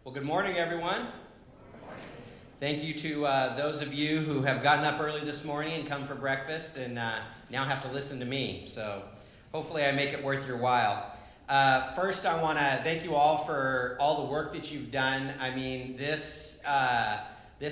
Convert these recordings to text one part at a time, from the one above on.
Well, good morning, everyone. Thank you to those of you who have gotten up early this morning and come for breakfast and now have to listen to me. So hopefully I make it worth your while. First, I want to thank you all for all the work that you've done. I mean, this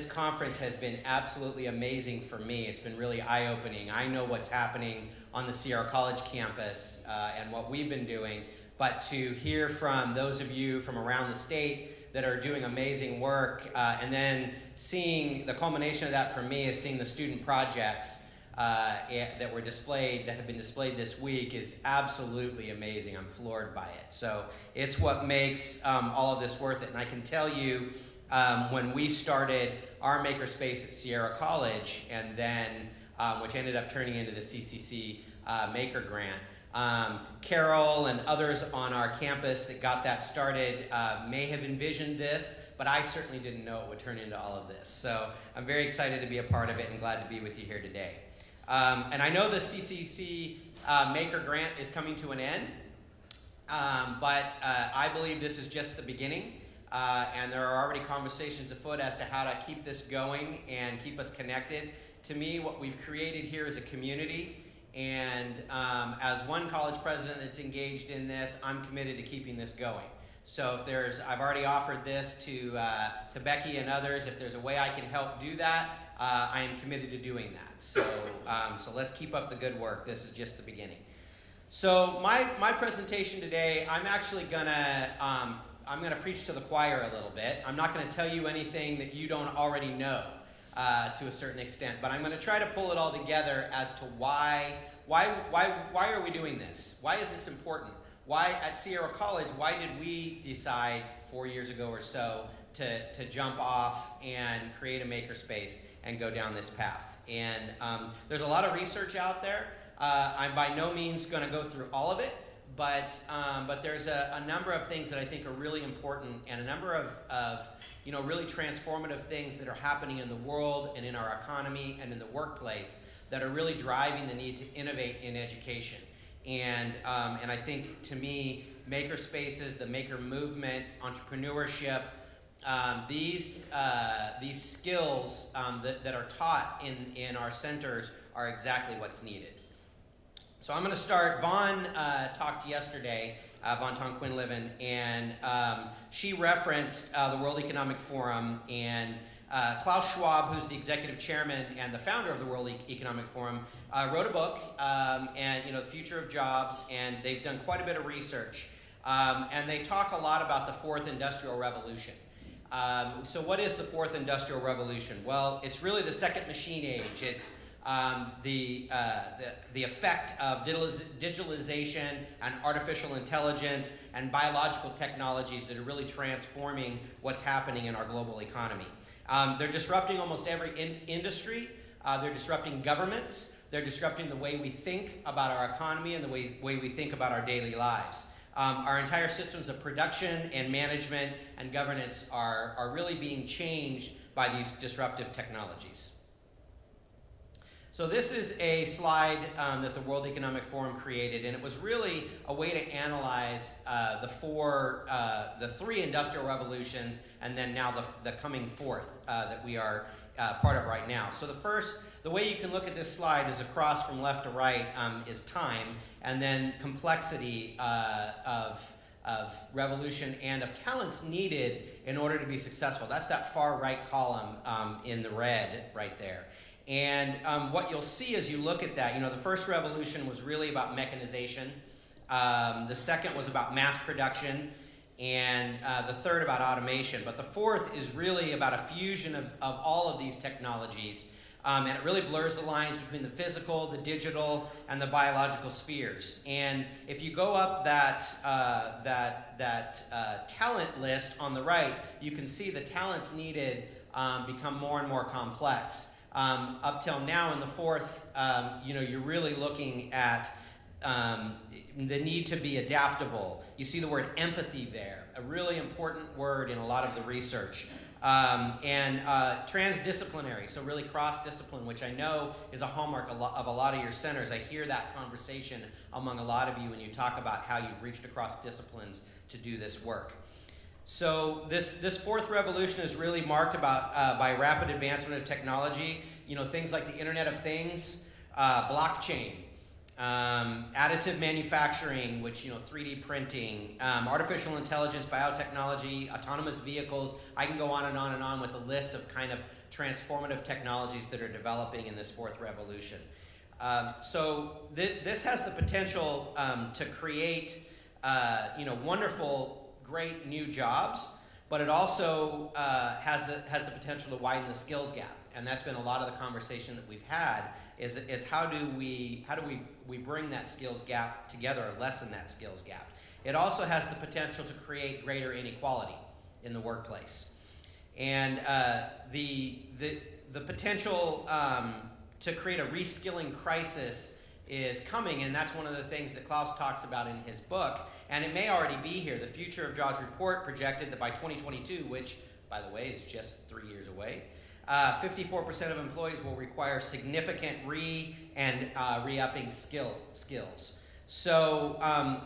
conference has been absolutely amazing for me. It's been really eye-opening. I know what's happening on the Sierra College campus and what we've been doing, but to hear from those of you from around the state that are doing amazing work, and then seeing the culmination of that for me is seeing the student projects that have been displayed this week is absolutely amazing. I'm floored by it. So it's what makes all of this worth it. And I can tell you, when we started our makerspace at Sierra College, and then which ended up turning into the CCC Maker grant, Carol and others on our campus that got that started may have envisioned this, but I certainly didn't know it would turn into all of this. So I'm very excited to be a part of it and glad to be with you here today. And I know the CCC Maker grant is coming to an end, but I believe this is just the beginning. And there are already conversations afoot as to how to keep this going and keep us connected. To me, what we've created here is a community. And as one college president that's engaged in this, I'm committed to keeping this going. So if I've already offered this to Becky and others. If there's a way I can help do that, I am committed to doing that. So let's keep up the good work. This is just the beginning. So my presentation today, I'm actually gonna preach to the choir a little bit. I'm not gonna tell you anything that you don't already know. To a certain extent, but I'm going to try to pull it all together as to why are we doing this? Why is this important? Why at Sierra College? Why did we decide 4 years ago or so to jump off and create a makerspace and go down this path? And there's a lot of research out there. I'm by no means going to go through all of it, but there's a number of things that I think are really important, and a number of really transformative things that are happening in the world and in our economy and in the workplace that are really driving the need to innovate in education. And I think, to me, makerspaces, the maker movement, entrepreneurship, these skills that are taught in our centers are exactly what's needed. So I'm going to start. Vaughn talked yesterday, Vaughn Tong Quinn Livin, and she referenced the World Economic Forum, and Klaus Schwab, who's the executive chairman and the founder of the World Economic Forum, wrote a book, and The Future of Jobs, and they've done quite a bit of research, and they talk a lot about the fourth industrial revolution. So what is the fourth industrial revolution? Well, it's really the second machine age. It's the effect of digitalization and artificial intelligence and biological technologies that are really transforming what's happening in our global economy. They're disrupting almost every industry. They're disrupting governments. They're disrupting the way we think about our economy and the way we think about our daily lives. Our entire systems of production and management and governance are really being changed by these disruptive technologies. So this is a slide that the World Economic Forum created, and it was really a way to analyze the three industrial revolutions, and then now the coming fourth that we are part of right now. So the way you can look at this slide is across from left to right is time, and then complexity of revolution and of talents needed in order to be successful. That's that far right column in the red right there. And what you'll see as you look at that, the first revolution was really about mechanization. The second was about mass production, and the third about automation. But the fourth is really about a fusion of all of these technologies, and it really blurs the lines between the physical, the digital, and the biological spheres. And if you go up that talent list on the right, you can see the talents needed become more and more complex. Up till now in the fourth, you're really looking at the need to be adaptable. You see the word empathy there, a really important word in a lot of the research. And transdisciplinary, so really cross-discipline, which I know is a hallmark of a lot of your centers. I hear that conversation among a lot of you when you talk about how you've reached across disciplines to do this work. So this fourth revolution is really marked by rapid advancement of technology. Things like the Internet of Things, blockchain, additive manufacturing, which 3D printing, artificial intelligence, biotechnology, autonomous vehicles. I can go on and on and on with a list of kind of transformative technologies that are developing in this fourth revolution. This has the potential to create wonderful, great new jobs, but it also has the potential to widen the skills gap, and that's been a lot of the conversation that we've had. Is how do we bring that skills gap together, or lessen that skills gap? It also has the potential to create greater inequality in the workplace, and the potential to create a reskilling crisis is coming, and that's one of the things that Klaus talks about in his book. And it may already be here. The Future of Jobs report projected that by 2022, which, by the way, is just 3 years away, 54% of employees will require significant re-upping skills. So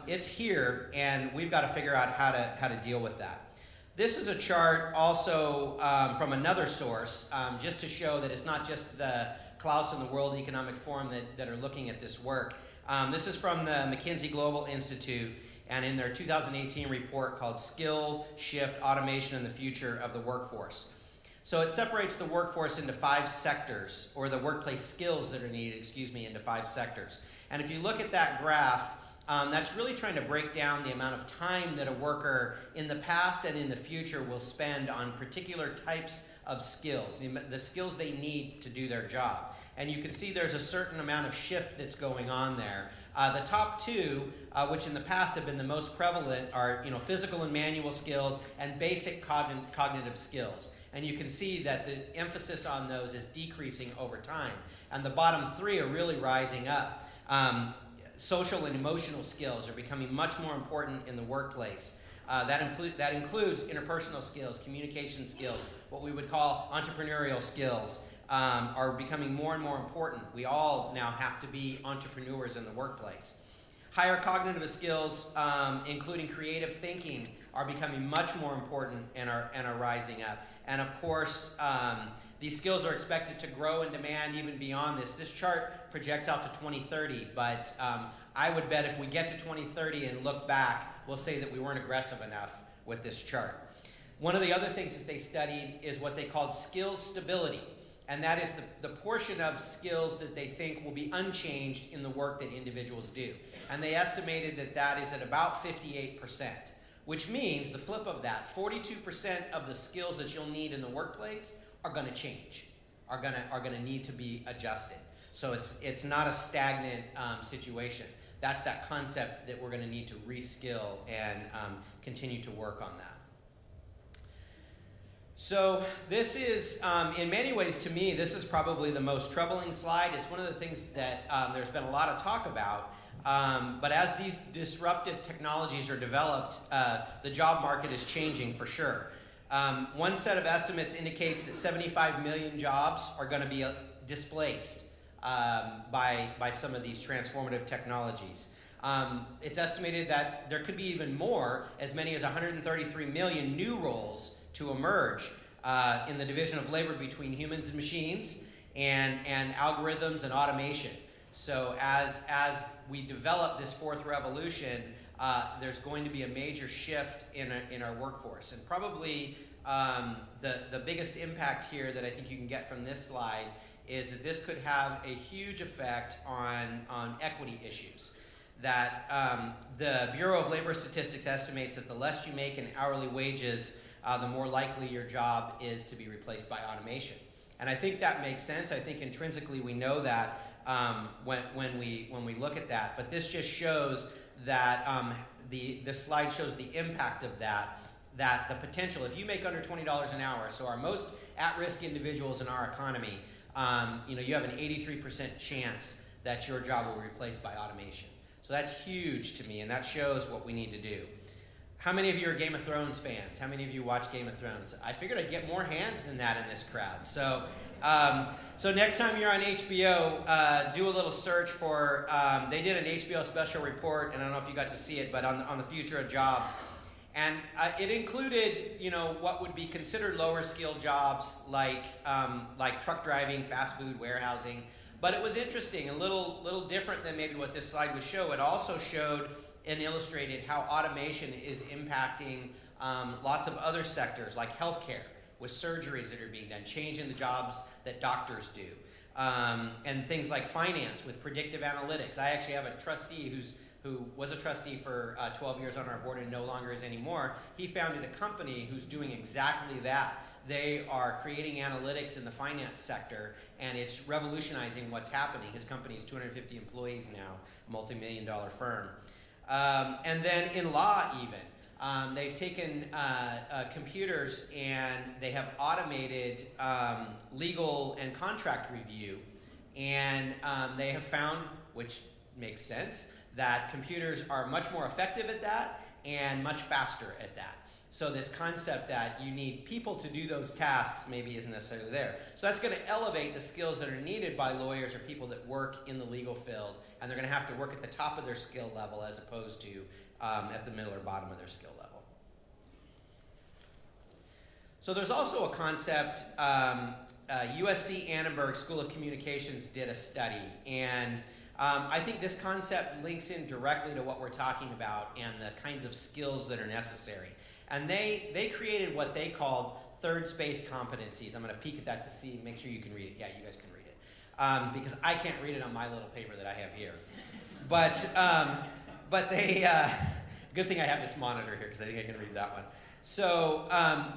it's here, and we've got to figure out how to deal with that. This is a chart also from another source, just to show that it's not just the Klaus and the World Economic Forum that are looking at this work. This is from the McKinsey Global Institute, and in their 2018 report called Skill Shift, Automation, and the Future of the Workforce. So it separates the workforce into 5 sectors, or the workplace skills that are needed, into 5 sectors. And if you look at that graph, that's really trying to break down the amount of time that a worker in the past and in the future will spend on particular types of skills, the skills they need to do their job. And you can see there's a certain amount of shift that's going on there. The top 2, which in the past have been the most prevalent, are physical and manual skills and basic cognitive skills. And you can see that the emphasis on those is decreasing over time. And the bottom 3 are really rising up. Social and emotional skills are becoming much more important in the workplace. That includes interpersonal skills, communication skills, what we would call entrepreneurial skills, are becoming more and more important. We all now have to be entrepreneurs in the workplace. Higher cognitive skills, including creative thinking, are becoming much more important and are rising up. And of course, these skills are expected to grow in demand even beyond this. This chart projects out to 2030, but I would bet if we get to 2030 and look back, we'll say that we weren't aggressive enough with this chart. One of the other things that they studied is what they called skills stability. And that is the portion of skills that they think will be unchanged in the work that individuals do. And they estimated that is at about 58%, which means the flip of that, 42% of the skills that you'll need in the workplace are going to change, are going to need to be adjusted. So it's not a stagnant situation. That's that concept that we're going to need to reskill and continue to work on that. So this is, in many ways to me, this is probably the most troubling slide. It's one of the things that there's been a lot of talk about. But as these disruptive technologies are developed, the job market is changing for sure. One set of estimates indicates that 75 million jobs are going to be displaced by some of these transformative technologies. It's estimated that there could be even more, as many as 133 million new roles to emerge in the division of labor between humans and machines and algorithms and automation. So as we develop this fourth revolution, there's going to be a major shift in our workforce. And probably the biggest impact here that I think you can get from this slide is that this could have a huge effect on equity issues. That the Bureau of Labor Statistics estimates that the less you make in hourly wages, the more likely your job is to be replaced by automation. And I think that makes sense. I think intrinsically we know that when we look at that. But this just shows that this slide shows the impact of that the potential, if you make under $20 an hour, so our most at-risk individuals in our economy, you have an 83% chance that your job will be replaced by automation. So that's huge to me, and that shows what we need to do. How many of you are Game of Thrones fans? How many of you watch Game of Thrones? I figured I'd get more hands than that in this crowd. So, so next time you're on HBO, do a little search for, they did an HBO special report, and I don't know if you got to see it, but on the future of jobs. And it included, what would be considered lower skill jobs like truck driving, fast food, warehousing. But it was interesting, a little different than maybe what this slide would show. It also showed and illustrated how automation is impacting lots of other sectors like healthcare with surgeries that are being done, changing the jobs that doctors do. And things like finance with predictive analytics. I actually have a trustee who was a trustee for 12 years on our board and no longer is anymore. He founded a company who's doing exactly that. They are creating analytics in the finance sector, and it's revolutionizing what's happening. His company is 250 employees now, a multi-million-dollar firm. And then in law even, they've taken computers and they have automated legal and contract review, and they have found, which makes sense, that computers are much more effective at that and much faster at that. So this concept that you need people to do those tasks maybe isn't necessarily there. So that's going to elevate the skills that are needed by lawyers or people that work in the legal field, and they're going to have to work at the top of their skill level as opposed to at the middle or bottom of their skill level. So there's also a concept, USC Annenberg School of Communications did a study, and I think this concept links in directly to what we're talking about and the kinds of skills that are necessary. And they created what they called third space competencies. I'm going to peek at that to see, make sure you can read it. Yeah, you guys can read it. Because I can't read it on my little paper that I have here. But they, good thing I have this monitor here because I think I can read that one. So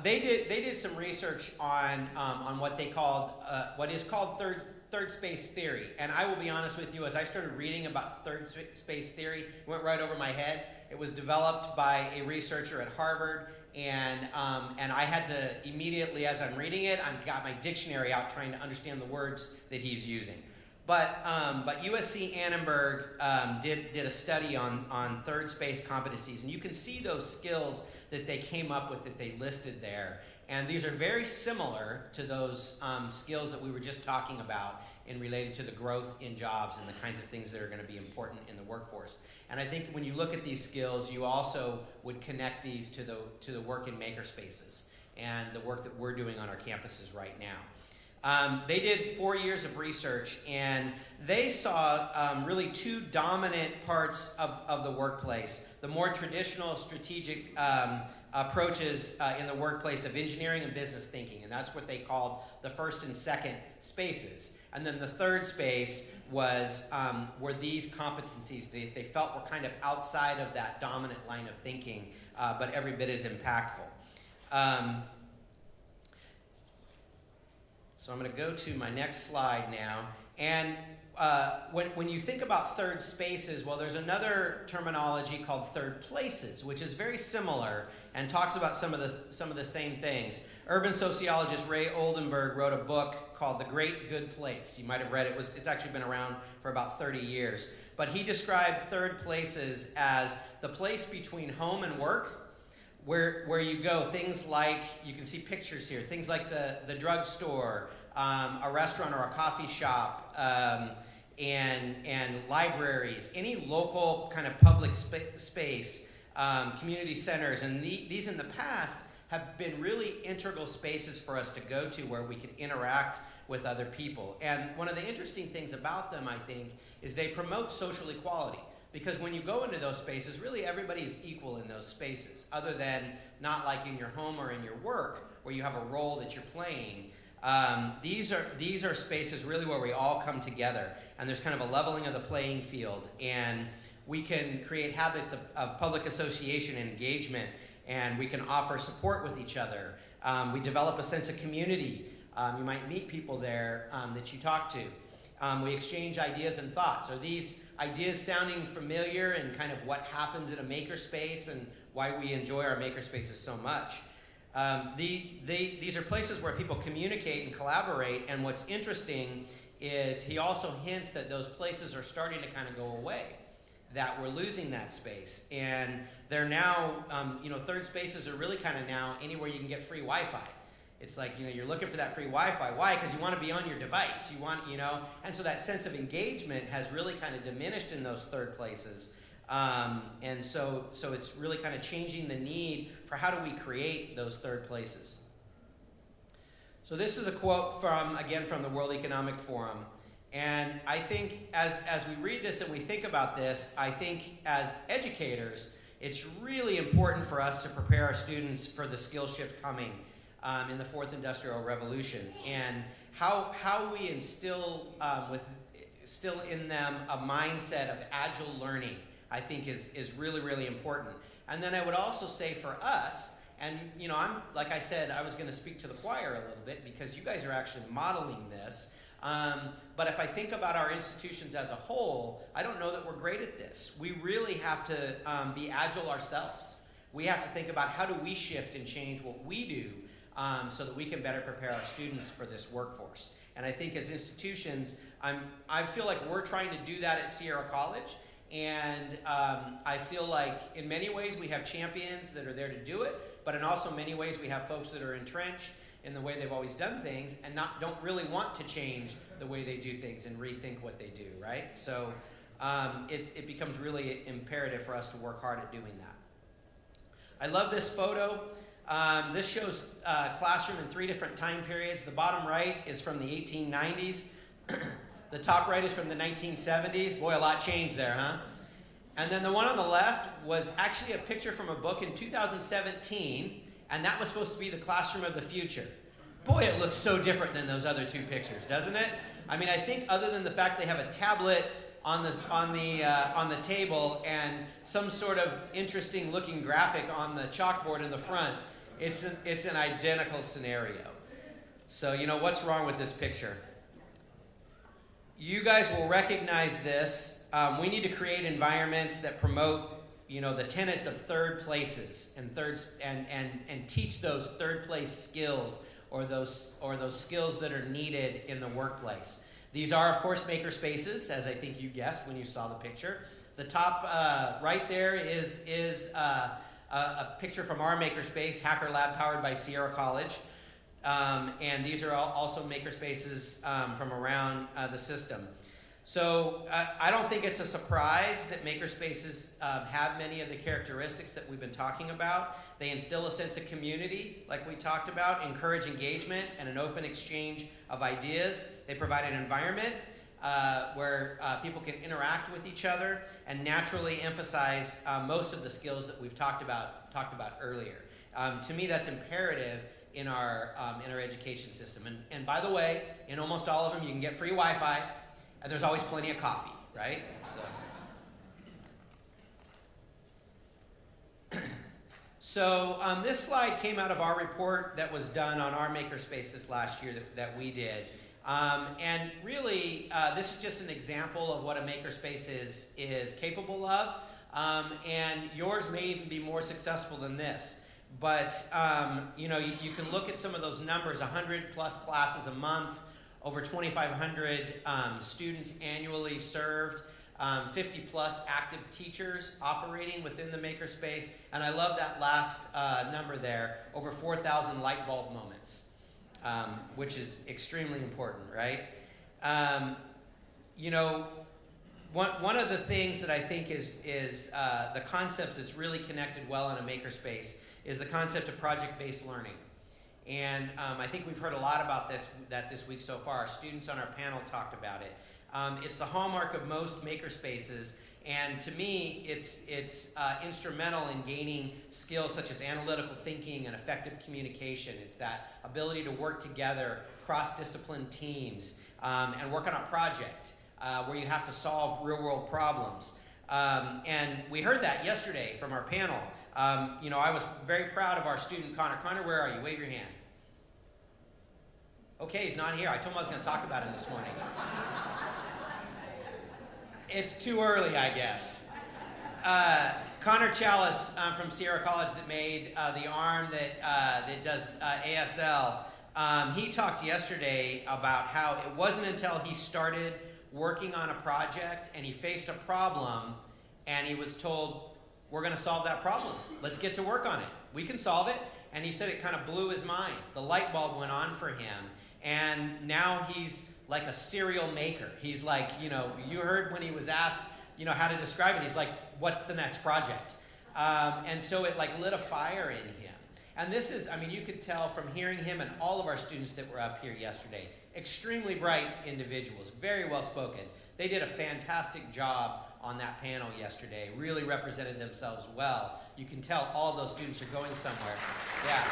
they did some research on what they called, what is called third space theory. And I will be honest with you, as I started reading about third space theory, it went right over my head. It was developed by a researcher at Harvard, and I had to immediately, as I'm reading it, I've got my dictionary out trying to understand the words that he's using. But USC Annenberg did a study on third space competencies, and you can see those skills that they came up with that they listed there. And these are very similar to those skills that we were just talking about in related to the growth in jobs and the kinds of things that are going to be important in the workforce. And I think when you look at these skills, you also would connect these to the work in makerspaces and the work that we're doing on our campuses right now. They did 4 years of research, and they saw really two dominant parts of the workplace. The more traditional strategic approaches in the workplace of engineering and business thinking, and that's what they called the first and second spaces. And then the third space was were these competencies they felt were kind of outside of that dominant line of thinking, but every bit as impactful. So I'm going to go to my next slide now. And when you think about third spaces, well, there's another terminology called third places, which is very similar and talks about some of the same things. Urban sociologist Ray Oldenburg wrote a book called The Great Good Place. You might have read it. It's actually been around for about 30 years. But he described third places as the place between home and work, where you go. Things like, you can see pictures here, things like the drugstore, a restaurant or a coffee shop, and libraries, any local kind of public space, community centers. And these in the past have been really integral spaces for us to go to where we can interact with other people. And one of the interesting things about them, I think, is they promote social equality. Because when you go into those spaces, really everybody is equal in those spaces, other than not like in your home or in your work, where you have a role that you're playing. These are spaces really where we all come together, and there's kind of a leveling of the playing field, and we can create habits of public association and engagement, and we can offer support with each other. We develop a sense of community. You might meet people there that you talk to. We exchange ideas and thoughts. Are these ideas sounding familiar, and kind of what happens in a makerspace and why we enjoy our makerspaces so much? These are places where people communicate and collaborate, and what's interesting is he also hints that those places are starting to kind of go away, that we're losing that space. And they're now, third spaces are really kind of now anywhere you can get free Wi-Fi. It's like, you're looking for that free Wi-Fi. Why? Because you want to be on your device. You want, and so that sense of engagement has really kind of diminished in those third places. And so it's really kind of changing the need for how do we create those third places. So this is a quote from the World Economic Forum. And I think as we read this and we think about this, I think as educators, it's really important for us to prepare our students for the skill shift coming in the fourth industrial revolution, and how we instill in them a mindset of agile learning, I think is really, really important. And then I would also say for us, and like I said, I was going to speak to the choir a little bit because you guys are actually modeling this. But if I think about our institutions as a whole, I don't know that we're great at this. We really have to be agile ourselves. We have to think about how do we shift and change what we do so that we can better prepare our students for this workforce. And I think as institutions, I feel like we're trying to do that at Sierra College. And I feel like in many ways we have champions that are there to do it, but in also many ways we have folks that are entrenched in the way they've always done things and don't really want to change the way they do things and rethink what they do, right? So it becomes really imperative for us to work hard at doing that. I love this photo. This shows classroom in 3 different time periods. The bottom right is from the 1890s. The top right is from the 1970s. Boy, a lot changed there, huh? And then the one on the left was actually a picture from a book in 2017, and that was supposed to be the classroom of the future. Boy, it looks so different than those other 2 pictures, doesn't it? I mean, I think other than the fact they have a tablet on the table and some sort of interesting looking graphic on the chalkboard in the front, it's an identical scenario. So what's wrong with this picture? You guys will recognize this. We need to create environments that promote the tenets of third places and teach those third place skills or those skills that are needed in the workplace. These are, of course, makerspaces, as I think you guessed when you saw the picture. The top right there is a picture from our makerspace, Hacker Lab, powered by Sierra College. And these are also makerspaces from around the system. So I don't think it's a surprise that makerspaces have many of the characteristics that we've been talking about. They instill a sense of community, like we talked about, encourage engagement and an open exchange of ideas. They provide an environment where people can interact with each other and naturally emphasize most of the skills that we've talked about earlier. To me, that's imperative in our education system. And by the way, in almost all of them, you can get free Wi-Fi, and there's always plenty of coffee, right? So this slide came out of our report that was done on our makerspace this last year that we did. And really, this is just an example of what a makerspace is capable of. And yours may even be more successful than this. But you can look at some of those numbers: 100 plus classes a month, over 2,500 students annually served, 50 plus active teachers operating within the makerspace, and I love that last number there, over 4,000 light bulb moments, which is extremely important, right? One of the things that I think is the concepts that's really connected well in a makerspace is the concept of project-based learning. And I think we've heard a lot about this week so far. Our students on our panel talked about it. It's the hallmark of most makerspaces, and to me, it's instrumental in gaining skills such as analytical thinking and effective communication. It's that ability to work together, cross-discipline teams, and work on a project where you have to solve real-world problems. And we heard that yesterday from our panel. I was very proud of our student, Connor. Connor, where are you? Wave your hand. Okay, he's not here. I told him I was going to talk about him this morning. It's too early, I guess. Connor Chalice from Sierra College that made the arm that does ASL. He talked yesterday about how it wasn't until he started working on a project and he faced a problem and he was told, we're going to solve that problem. Let's get to work on it. We can solve it. And he said it kind of blew his mind. The light bulb went on for him. And now he's like a serial maker. He's like, you heard when he was asked how to describe it. He's like, what's the next project? And so it like lit a fire in him. And this is, you could tell from hearing him and all of our students that were up here yesterday, extremely bright individuals, very well spoken. They did a fantastic job on that panel yesterday, really represented themselves well. You can tell all those students are going somewhere. Yeah.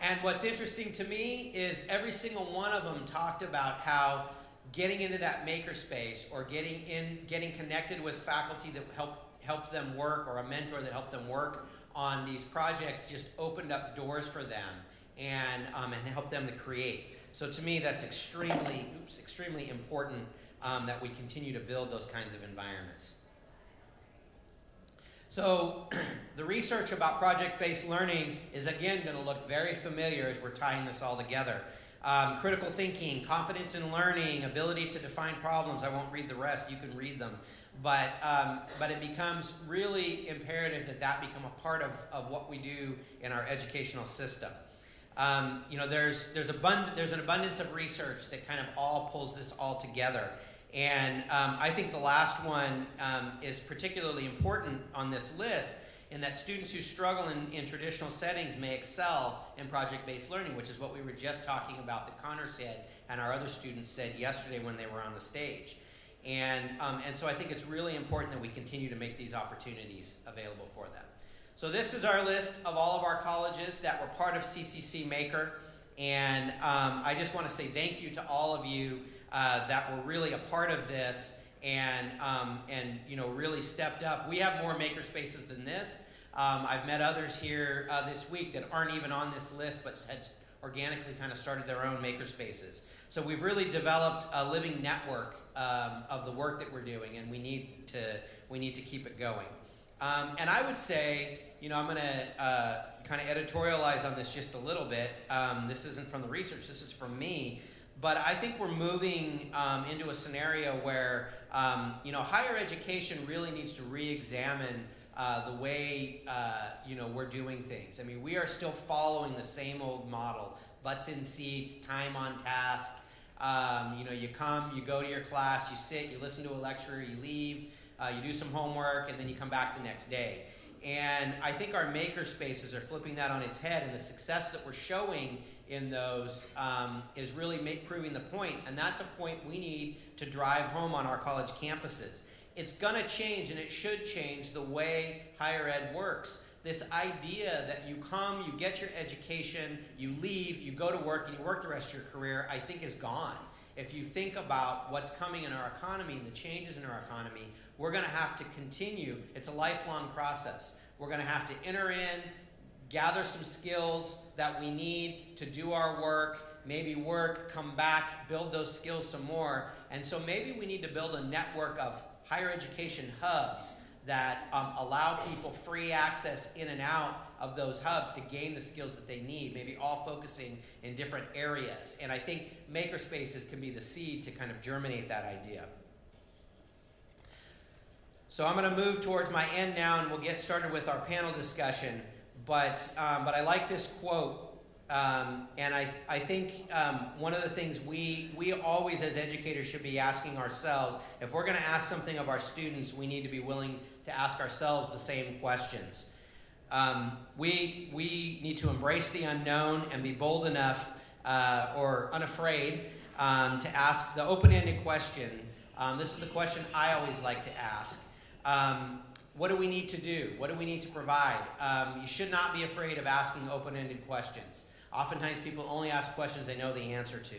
And what's interesting to me is every single one of them talked about how getting into that makerspace or getting connected with faculty that helped them work, or a mentor that helped them work on these projects, just opened up doors for them and helped them to create. So to me, that's extremely important that we continue to build those kinds of environments. So the research about project-based learning is again going to look very familiar as we're tying this all together. Critical thinking, confidence in learning, ability to define problems. I won't read the rest, you can read them. But it becomes really imperative that become a part of what we do in our educational system. There's an abundance of research that kind of all pulls this all together. And I think the last one is particularly important on this list, in that students who struggle in traditional settings may excel in project-based learning, which is what we were just talking about that Connor said and our other students said yesterday when they were on the stage. And so I think it's really important that we continue to make these opportunities available for them. So this is our list of all of our colleges that were part of CCC Maker. And I just want to say thank you to all of you that were really a part of this and really stepped up. We have more makerspaces than this. I've met others here this week that aren't even on this list, but had organically kind of started their own makerspaces. So we've really developed a living network of the work that we're doing, and we need to keep it going. And I would say, I'm going to kind of editorialize on this just a little bit. This isn't from the research, this is from me. But I think we're moving into a scenario where, higher education really needs to re-examine the way, we're doing things. We are still following the same old model. Butts in seats, time on task. You come, you go to your class, you sit, you listen to a lecture, you leave, you do some homework, and then you come back the next day. And I think our makerspaces are flipping that on its head, and the success that we're showing in those is really proving the point, and that's a point we need to drive home on our college campuses. It's going to change, and it should change, the way higher ed works. This idea that you come, you get your education, you leave, you go to work, and you work the rest of your career, I think is gone. If you think about what's coming in our economy and the changes in our economy, we're going to have to continue. It's a lifelong process. We're going to have to enter in, gather some skills that we need to do our work, maybe work, come back, build those skills some more. And so maybe we need to build a network of higher education hubs that allow people free access in and out of those hubs to gain the skills that they need, maybe all focusing in different areas. And I think makerspaces can be the seed to kind of germinate that idea. So I'm going to move towards my end now, and we'll get started with our panel discussion. But I like this quote, and I think one of the things we always as educators should be asking ourselves, if we're going to ask something of our students, we need to be willing to ask ourselves the same questions. We need to embrace the unknown and be bold enough or unafraid to ask the open-ended question. This is the question I always like to ask. What do we need to do? What do we need to provide? You should not be afraid of asking open-ended questions. Oftentimes people only ask questions they know the answer to.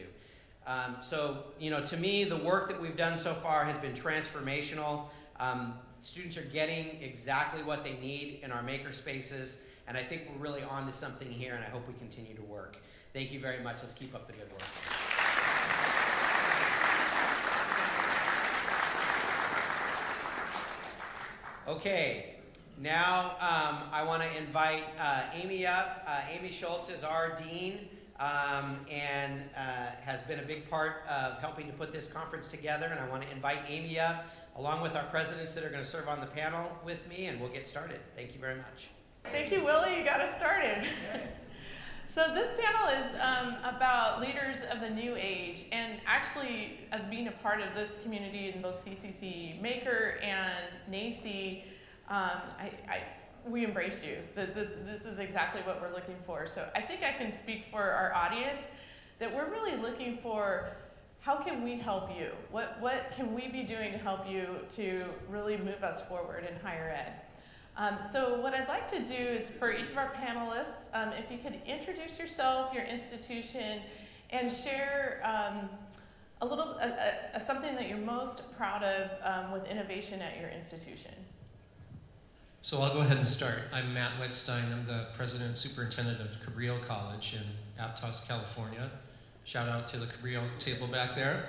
So, to me, the work that we've done so far has been transformational. Students are getting exactly what they need in our makerspaces, and I think we're really on to something here, and I hope we continue to work. Thank you very much. Let's keep up the good work. Okay, now I want to invite Amy up. Amy Schultz is our dean and has been a big part of helping to put this conference together, and I want to invite Amy up along with our presidents that are going to serve on the panel with me, and we'll get started. Thank you very much. Thank you, Willie. You got us started. So this panel is about leaders of the new age, and actually, as being a part of this community in both CCC Maker and NACCE, we embrace you. This is exactly what we're looking for. So I think I can speak for our audience that we're really looking for, how can we help you? What can we be doing to help you to really move us forward in higher ed? So what I'd like to do is for each of our panelists, if you could introduce yourself, your institution, and share a little something that you're most proud of with innovation at your institution. So I'll go ahead and start. I'm Matt Wettstein. I'm the president and superintendent of Cabrillo College in Aptos, California. Shout out to the Cabrillo table back there.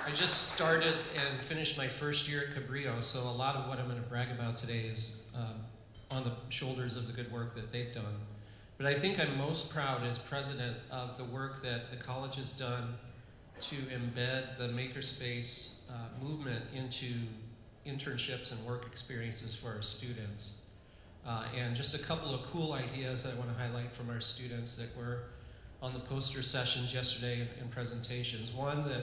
I just started and finished my first year at Cabrillo, so a lot of what I'm going to brag about today is on the shoulders of the good work that they've done. But I think I'm most proud as president of the work that the college has done to embed the makerspace movement into internships and work experiences for our students. And just a couple of cool ideas that I want to highlight from our students that were on the poster sessions yesterday and presentations. One that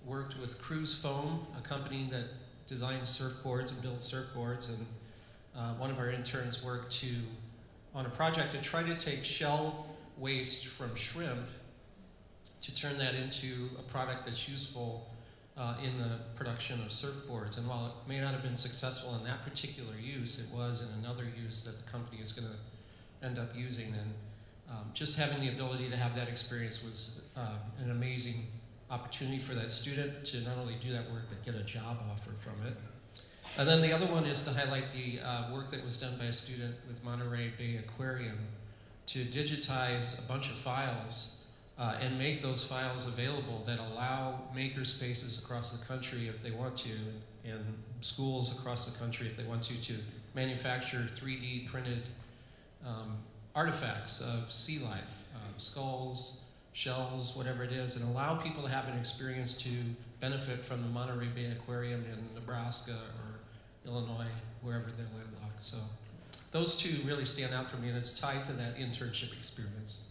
worked with Cruise Foam, a company that designs surfboards and builds surfboards, and one of our interns worked on a project to try to take shell waste from shrimp to turn that into a product that's useful in the production of surfboards. And while it may not have been successful in that particular use, it was in another use that the company is going to end up using. And just having the ability to have that experience was an amazing opportunity for that student to not only do that work, but get a job offer from it. And then the other one is to highlight the work that was done by a student with Monterey Bay Aquarium to digitize a bunch of files and make those files available that allow makerspaces across the country, if they want to, and schools across the country, if they want to manufacture 3D printed artifacts of sea life, skulls, shells, whatever it is, and allow people to have an experience to benefit from the Monterey Bay Aquarium in Nebraska or Illinois, wherever they're landlocked. So those two really stand out for me, and it's tied to that internship experience.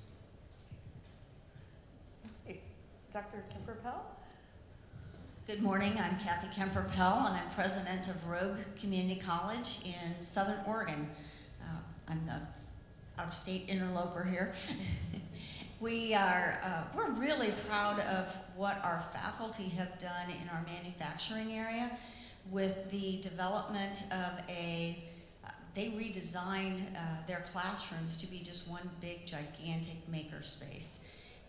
Hey, Dr. Kemper-Pell? Good morning, I'm Kathy Kemper-Pell, and I'm president of Rogue Community College in Southern Oregon. I'm the out-of-state interloper here. We're really proud of what our faculty have done in our manufacturing area with the development of they redesigned their classrooms to be just one big, gigantic makerspace.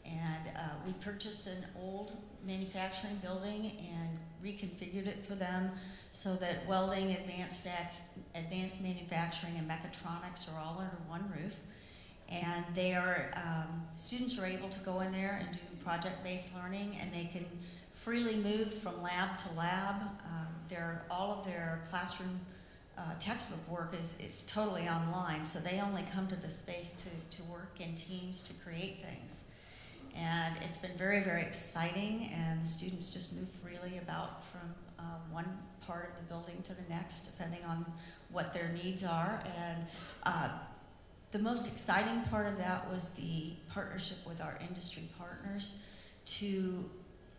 And we purchased an old manufacturing building and reconfigured it for them so that welding, advanced manufacturing, and mechatronics are all under one roof. And students are able to go in there and do project-based learning, and they can freely move from lab to lab. All of their classroom textbook work is totally online, so they only come to the space to work in teams to create things. And it's been very, very exciting, and the students just move freely about from one part of the building to the next, depending on what their needs are. And the most exciting part of that was the partnership with our industry partners to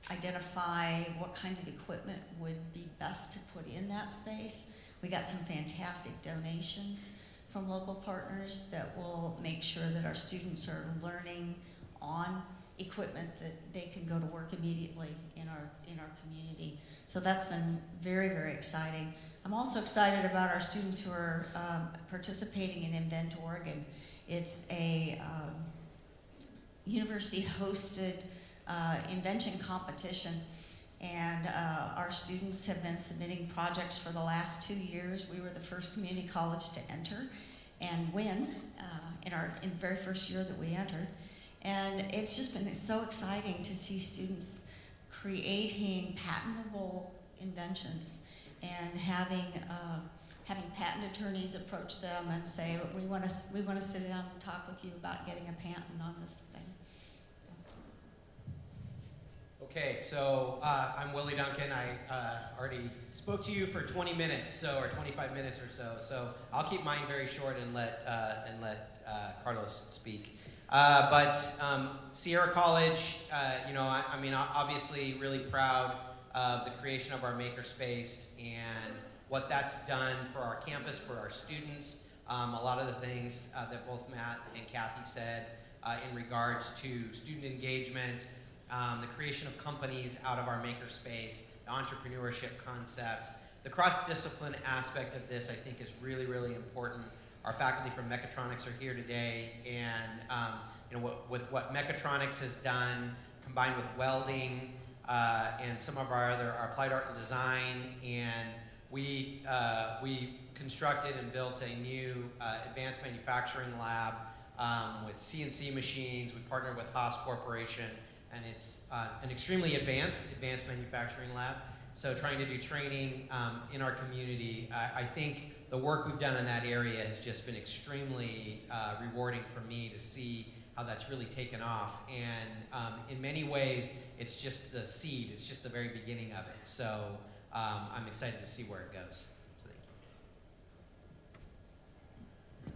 identify what kinds of equipment would be best to put in that space. We got some fantastic donations from local partners that will make sure that our students are learning on equipment that they can go to work immediately in our community. So that's been very, very exciting. I'm also excited about our students who are participating in Invent Oregon. It's a university-hosted invention competition, and our students have been submitting projects for the last 2 years. We were the first community college to enter and win in the very first year that we entered. And it's just been so exciting to see students creating patentable inventions and having patent attorneys approach them and say, we want to sit down and talk with you about getting a patent on this thing. Okay, so I'm Willie Duncan. I already spoke to you for 20 minutes, or 25 minutes or so. So I'll keep mine very short and let Carlos speak. But Sierra College, I mean, obviously really proud of the creation of our makerspace and what that's done for our campus, for our students. A lot of the things that both Matt and Kathy said in regards to student engagement, the creation of companies out of our makerspace, the entrepreneurship concept. The cross-discipline aspect of this, I think, is really, really important. Our faculty from Mechatronics are here today, and with what Mechatronics has done, combined with welding and some of our applied art and design, and we constructed and built a new advanced manufacturing lab with CNC machines. We partnered with Haas Corporation, and it's an extremely advanced manufacturing lab. So trying to do training in our community, I think the work we've done in that area has just been extremely rewarding for me to see how that's really taken off. And in many ways, it's just the seed, it's just the very beginning of it. So I'm excited to see where it goes. So thank you.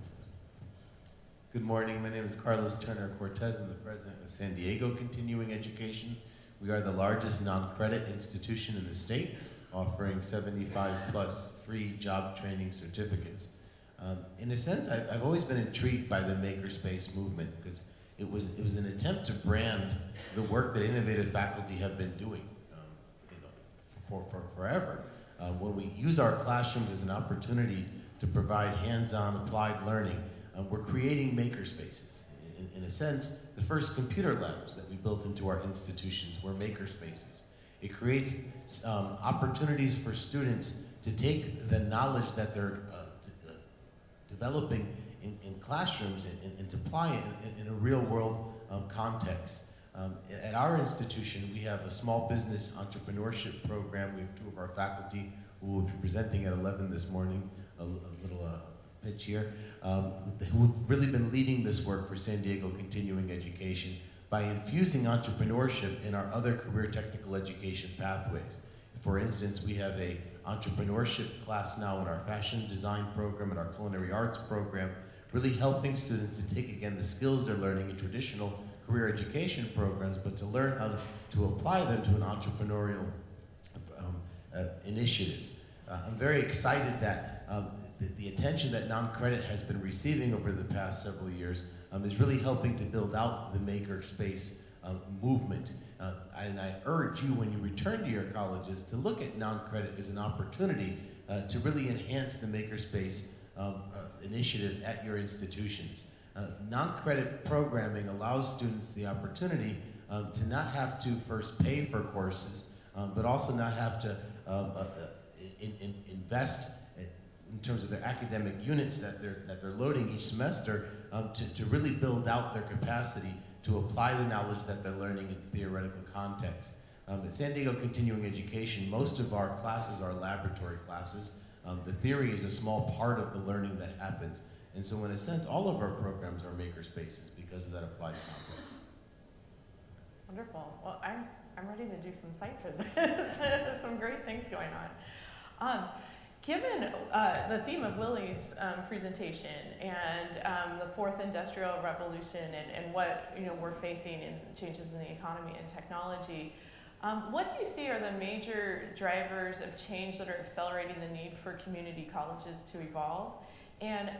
Good morning, my name is Carlos Turner Cortez. I'm the president of San Diego Continuing Education. We are the largest non-credit institution in the state, offering 75 plus free job training certificates. In a sense, I've always been intrigued by the makerspace movement because it was an attempt to brand the work that innovative faculty have been doing for forever. When we use our classrooms as an opportunity to provide hands-on applied learning, we're creating makerspaces. In a sense, the first computer labs that we built into our institutions were makerspaces. It creates opportunities for students to take the knowledge that they're developing in classrooms and to apply it in a real world context. At our institution, we have a small business entrepreneurship program. We have two of our faculty who will be presenting at 11 this morning, a little pitch here, who've really been leading this work for San Diego Continuing Education by infusing entrepreneurship in our other career technical education pathways. For instance, we have a entrepreneurship class now in our fashion design program and our culinary arts program, really helping students to take again the skills they're learning in traditional career education programs, but to learn how to apply them to an entrepreneurial initiatives. I'm very excited that the attention that non-credit has been receiving over the past several years is really helping to build out the makerspace movement. And I urge you, when you return to your colleges, to look at non-credit as an opportunity to really enhance the makerspace initiative at your institutions. Non-credit programming allows students the opportunity to not have to first pay for courses, but also not have to invest in terms of their academic units that they're loading each semester to really build out their capacity to apply the knowledge that they're learning in theoretical context. At San Diego Continuing Education, most of our classes are laboratory classes. The theory is a small part of the learning that happens. And so in a sense, all of our programs are makerspaces because of that applied context. Wonderful. Well, I'm ready to do some site visits. Some great things going on. Given the theme of Willie's presentation and the fourth industrial revolution and what we're facing in changes in the economy and technology, what do you see are the major drivers of change that are accelerating the need for community colleges to evolve? And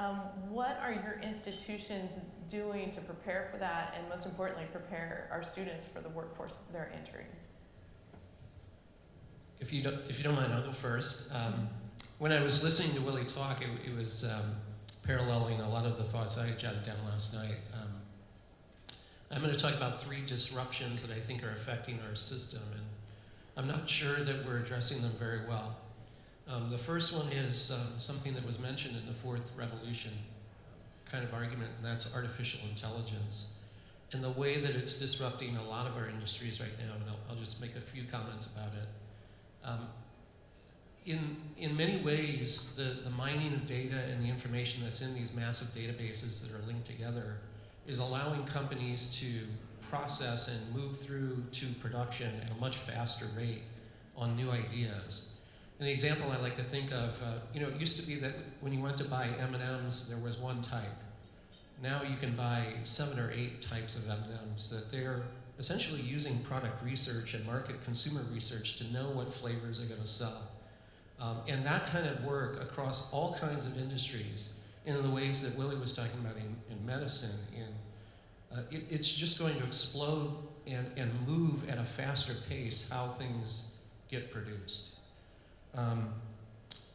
what are your institutions doing to prepare for that, and most importantly, prepare our students for the workforce they're entering? If you don't mind, I'll go first. When I was listening to Willie talk, it was paralleling a lot of the thoughts I jotted down last night. I'm going to talk about 3 disruptions that I think are affecting our system, and I'm not sure that we're addressing them very well. The first one is something that was mentioned in the fourth revolution kind of argument, and that's artificial intelligence, and the way that it's disrupting a lot of our industries right now, and I'll just make a few comments about it. In many ways, the mining of data and the information that's in these massive databases that are linked together is allowing companies to process and move through to production at a much faster rate on new ideas. And the example I like to think of, it used to be that when you went to buy M&Ms, there was one type. Now you can buy 7 or 8 types of M&Ms that they're essentially using product research and market consumer research to know what flavors are going to sell. And that kind of work across all kinds of industries, in the ways that Willie was talking about in medicine, it's just going to explode and move at a faster pace how things get produced.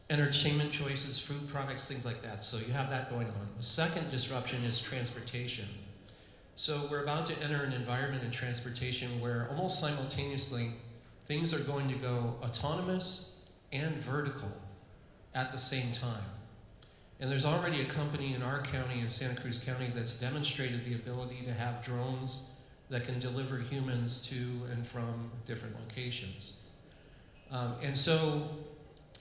Entertainment choices, food products, things like that. So you have that going on. The second disruption is transportation. So we're about to enter an environment in transportation where almost simultaneously things are going to go autonomous and vertical at the same time. And there's already a company in our county, in Santa Cruz County, that's demonstrated the ability to have drones that can deliver humans to and from different locations. And so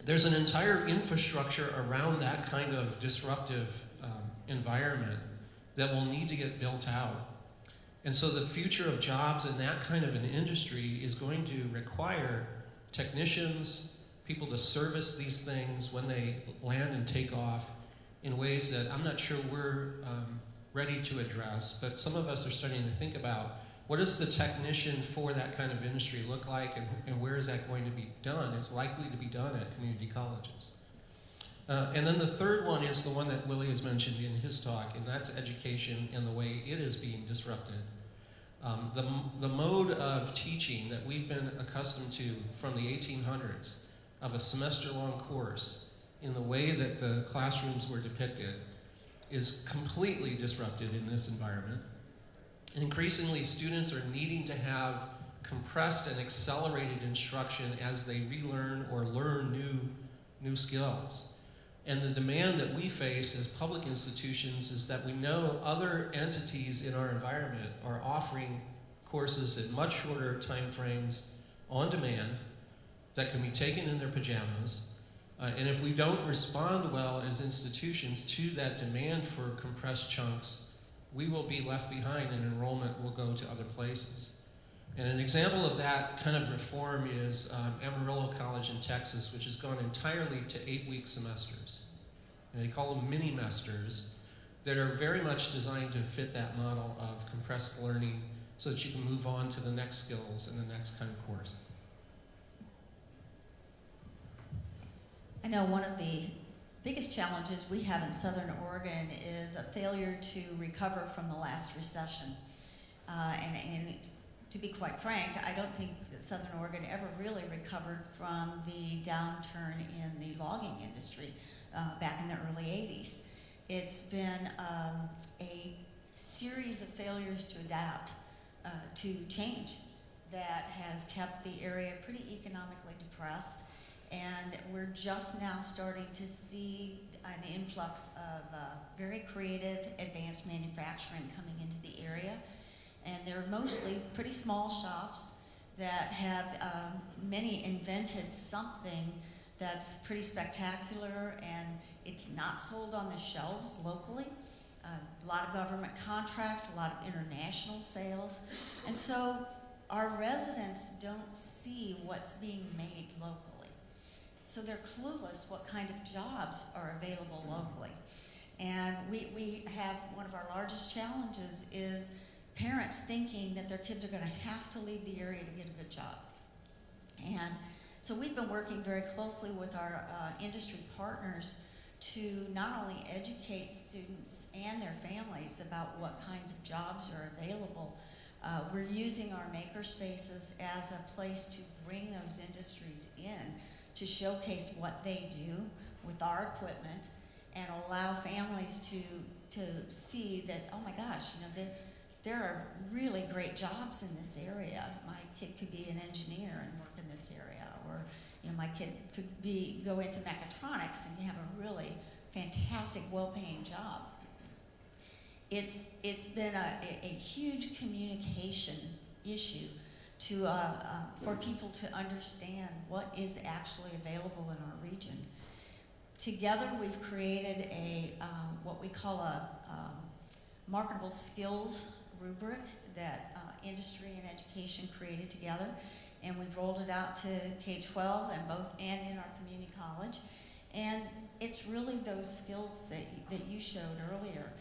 there's an entire infrastructure around that kind of disruptive environment that will need to get built out. And so the future of jobs in that kind of an industry is going to require technicians, people to service these things when they land and take off in ways that I'm not sure we're ready to address, but some of us are starting to think about what does the technician for that kind of industry look like, and where is that going to be done? It's likely to be done at community colleges. And then the third one is the one that Willie has mentioned in his talk, and that's education and the way it is being disrupted. The mode of teaching that we've been accustomed to from the 1800s, of a semester-long course in the way that the classrooms were depicted, is completely disrupted in this environment. And increasingly, students are needing to have compressed and accelerated instruction as they relearn or learn new skills. And the demand that we face as public institutions is that we know other entities in our environment are offering courses in much shorter time frames on demand that can be taken in their pajamas. And if we don't respond well as institutions to that demand for compressed chunks, we will be left behind and enrollment will go to other places. And an example of that kind of reform is Amarillo College in Texas, which has gone entirely to 8-week semesters. And they call them mini-mesters that are very much designed to fit that model of compressed learning so that you can move on to the next skills and the next kind of course. I know one of the biggest challenges we have in Southern Oregon is a failure to recover from the last recession. And to be quite frank, I don't think that Southern Oregon ever really recovered from the downturn in the logging industry back in the early 80s. It's been a series of failures to adapt to change that has kept the area pretty economically depressed. And we're just now starting to see an influx of very creative advanced manufacturing coming into the area. And they're mostly pretty small shops that have many invented something that's pretty spectacular, and it's not sold on the shelves locally. A lot of government contracts, a lot of international sales. And so our residents don't see what's being made locally. So they're clueless what kind of jobs are available locally. And we have one of our largest challenges is parents thinking that their kids are going to have to leave the area to get a good job. And so we've been working very closely with our industry partners to not only educate students and their families about what kinds of jobs are available, we're using our makerspaces as a place to bring those industries in, to showcase what they do with our equipment and allow families to see that, oh my gosh, there are really great jobs in this area. My kid could be an engineer and work in this area, or my kid could go into mechatronics and have a really fantastic, well-paying job. It's been a huge communication issue for people to understand what is actually available in our region. Together, we've created what we call a marketable skills rubric that industry and education created together, and we've rolled it out to K-12 and in our community college. And it's really those skills that you showed earlier,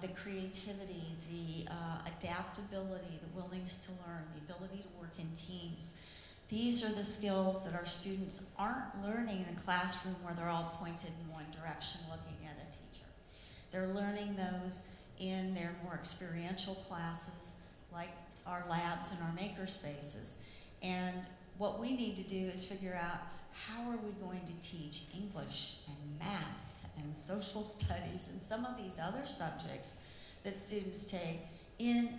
the creativity, the adaptability, the willingness to learn, the ability to work in teams. These are the skills that our students aren't learning in a classroom where they're all pointed in one direction looking at a teacher. They're learning those in their more experiential classes, like our labs and our makerspaces. And what we need to do is figure out, how are we going to teach English and math and social studies and some of these other subjects that students take in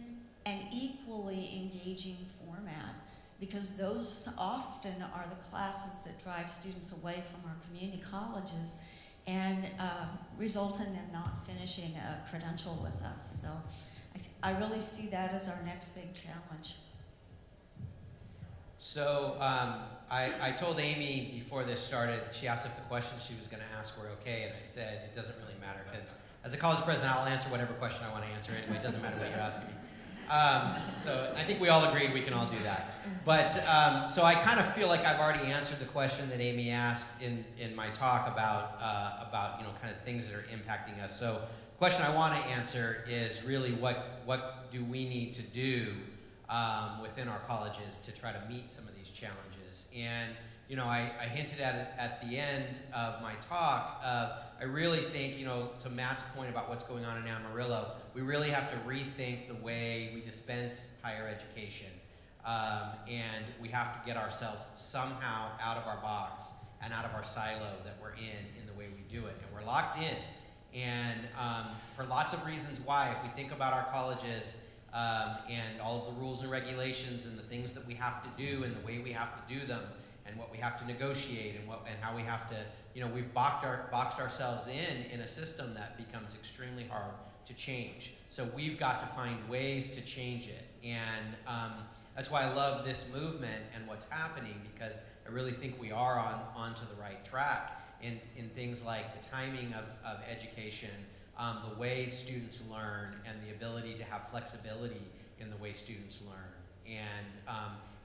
an equally engaging format? Because those often are the classes that drive students away from our community colleges and result in them not finishing a credential with us. So I really see that as our next big challenge. So I told Amy before this started, she asked if the questions she was going to ask were okay, and I said it doesn't really matter, because as a college president, I'll answer whatever question I want to answer anyway. It doesn't matter what you're asking me. So I think we all agreed we can all do that. But so I kind of feel like I've already answered the question that Amy asked in my talk about kind of things that are impacting us. So the question I want to answer is really what do we need to do within our colleges to try to meet some of these challenges. And I hinted at it at the end of my talk. I really think, to Matt's point about what's going on in Amarillo, we really have to rethink the way we dispense higher education. And we have to get ourselves somehow out of our box and out of our silo that we're in the way we do it. And we're locked in. And for lots of reasons why, if we think about our colleges, and all of the rules and regulations and the things that we have to do and the way we have to do them and what we have to negotiate and how we have to, we've boxed ourselves in a system that becomes extremely hard to change. So we've got to find ways to change it. And that's why I love this movement and what's happening, because I really think we are onto the right track in things like the timing of education, the way students learn, and the ability to have flexibility in the way students learn.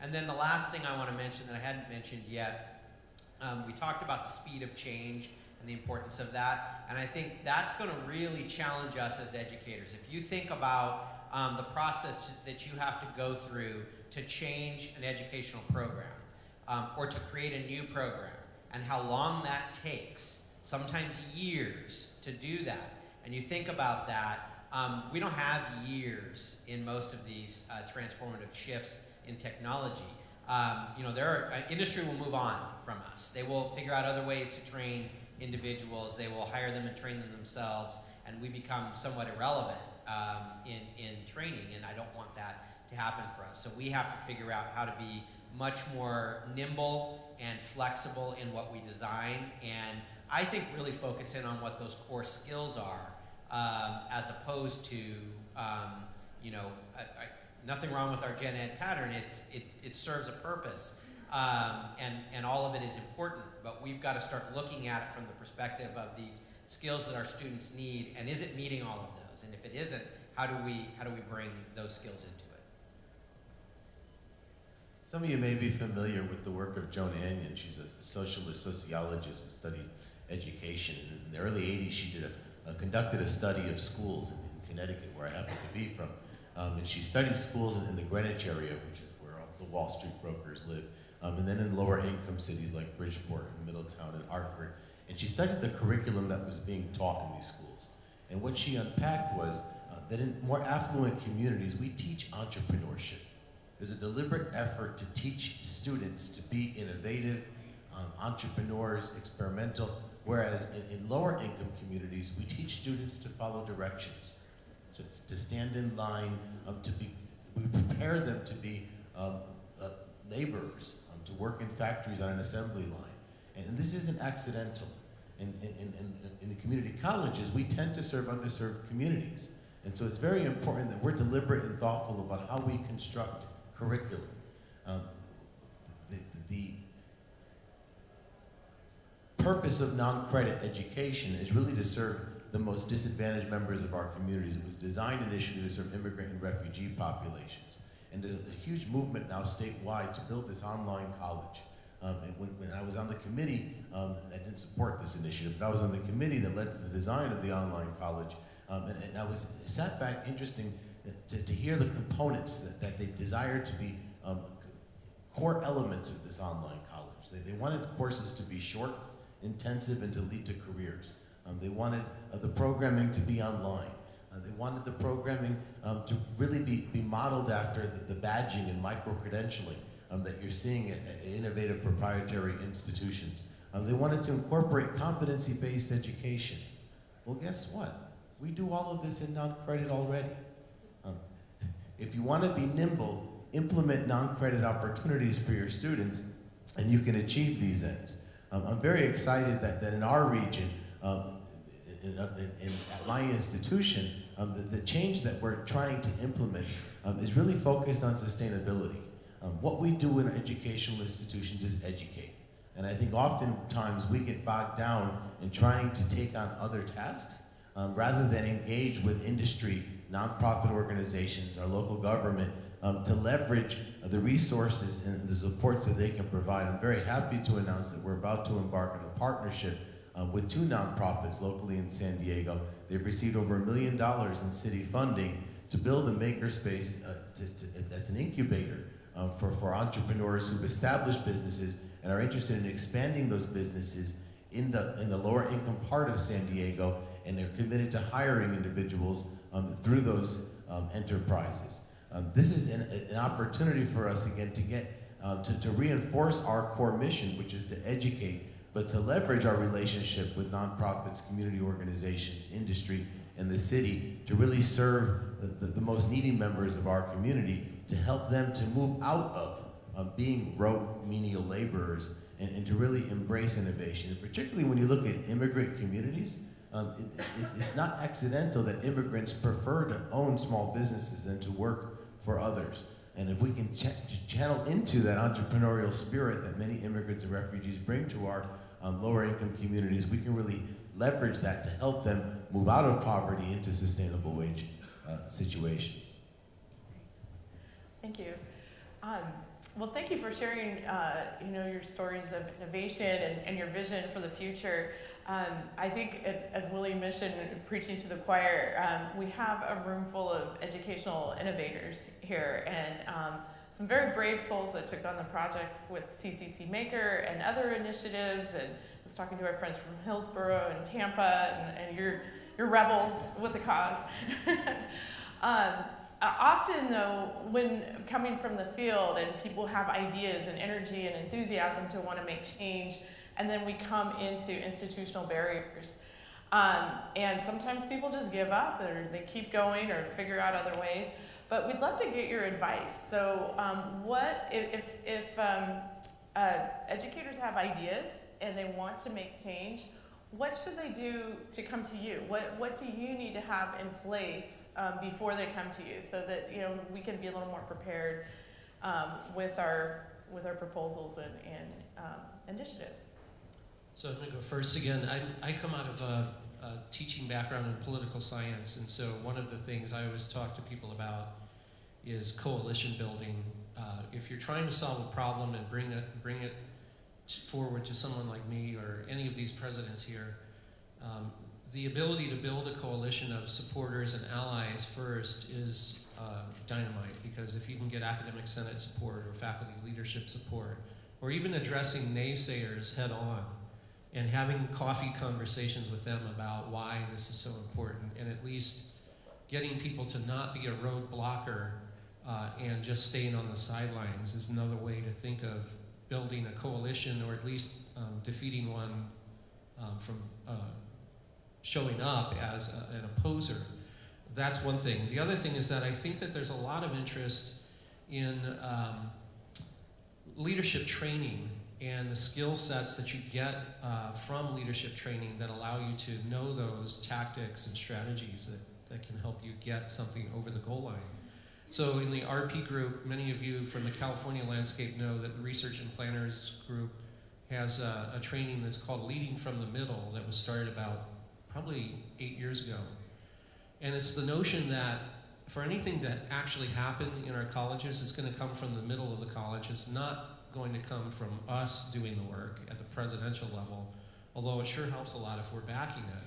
And then the last thing I want to mention that I hadn't mentioned yet, we talked about the speed of change and the importance of that, and I think that's going to really challenge us as educators. If you think about the process that you have to go through to change an educational program, or to create a new program, and how long that takes, sometimes years to do that, and you think about that, we don't have years in most of these transformative shifts in technology. Industry will move on from us. They will figure out other ways to train individuals. They will hire them and train them themselves, and we become somewhat irrelevant in training, and I don't want that to happen for us. So we have to figure out how to be much more nimble and flexible in what we design, and I think really focus in on what those core skills are, as opposed to, nothing wrong with our gen ed pattern. It serves a purpose, and all of it is important. But we've got to start looking at it from the perspective of these skills that our students need, and is it meeting all of those? And if it isn't, how do we bring those skills into it? Some of you may be familiar with the work of Joan Anion. She's a socialist sociologist who studied education. And in the early 80s, she conducted a study of schools in Connecticut, where I happen to be from. And she studied schools in the Greenwich area, which is where all the Wall Street brokers live, and then in lower income cities like Bridgeport and Middletown and Hartford. And she studied the curriculum that was being taught in these schools. And what she unpacked was that in more affluent communities, we teach entrepreneurship. There's a deliberate effort to teach students to be innovative, entrepreneurs, experimental, whereas in lower income communities, we teach students to follow directions, to stand in line, we prepare them to be laborers, to work in factories on an assembly line. And this isn't accidental. In the community colleges, we tend to serve underserved communities. And so it's very important that we're deliberate and thoughtful about how we construct curriculum. The purpose of non-credit education is really to serve the most disadvantaged members of our communities. It was designed initially to serve immigrant and refugee populations. And there's a huge movement now statewide to build this online college. And when I was on the committee, I didn't support this initiative, but I was on the committee that led to the design of the online college. And I sat back interesting to hear the components that they desired to be core elements of this online college. They wanted courses to be short, intensive, and to lead to careers. They wanted the programming to be online. They wanted the programming to really be modeled after the badging and micro-credentialing that you're seeing at innovative proprietary institutions. They wanted to incorporate competency-based education. Well, guess what? We do all of this in non-credit already. If you want to be nimble, implement non-credit opportunities for your students, and you can achieve these ends. I'm very excited that in our region, at my institution, the change that we're trying to implement is really focused on sustainability. What we do in educational institutions is educate. And I think oftentimes we get bogged down in trying to take on other tasks rather than engage with industry, nonprofit organizations, our local government, to leverage the resources and the supports that they can provide. I'm very happy to announce that we're about to embark on a partnership with 2 nonprofits locally in San Diego. They've received over $1 million in city funding to build a makerspace that's an incubator for entrepreneurs who've established businesses and are interested in expanding those businesses in the lower income part of San Diego, and they're committed to hiring individuals through those enterprises. This is an opportunity for us again to get to reinforce our core mission, which is to educate, but to leverage our relationship with nonprofits, community organizations, industry, and the city to really serve the most needy members of our community, to help them to move out of being rote menial laborers and to really embrace innovation. And particularly when you look at immigrant communities, it's not accidental that immigrants prefer to own small businesses than to work for others. And if we can channel into that entrepreneurial spirit that many immigrants and refugees bring to our lower income communities, we can really leverage that to help them move out of poverty into sustainable wage situations. Thank you. Well, thank you for sharing, your stories of innovation and your vision for the future. I think, as Willie mentioned, preaching to the choir, we have a room full of educational innovators here, and some very brave souls that took on the project with CCC Maker and other initiatives. And I was talking to our friends from Hillsborough and Tampa, and you're rebels with the cause. Often, though, when coming from the field and people have ideas and energy and enthusiasm to want to make change, and then we come into institutional barriers. And sometimes people just give up, or they keep going, or figure out other ways. But we'd love to get your advice. So what if educators have ideas and they want to make change, what should they do to come to you? What do you need to have in place before they come to you, so that we can be a little more prepared with our proposals and initiatives? So I'm going to go first again. I come out of a teaching background in political science, and so one of the things I always talk to people about is coalition building. If you're trying to solve a problem and bring it forward to someone like me or any of these presidents here, the ability to build a coalition of supporters and allies first is dynamite, because if you can get academic senate support or faculty leadership support, or even addressing naysayers head on and having coffee conversations with them about why this is so important, and at least getting people to not be a road blocker and just staying on the sidelines is another way to think of building a coalition, or at least defeating one from showing up as an opposer. That's one thing. The other thing is that I think that there's a lot of interest in leadership training and the skill sets that you get from leadership training that allow you to know those tactics and strategies that can help you get something over the goal line. So in the RP group, many of you from the California landscape know that the Research and Planners group has a training that's called Leading from the Middle that was started about probably 8 years ago. And it's the notion that for anything to actually happen in our colleges, it's going to come from the middle of the college. It's not going to come from us doing the work at the presidential level, although it sure helps a lot if we're backing it.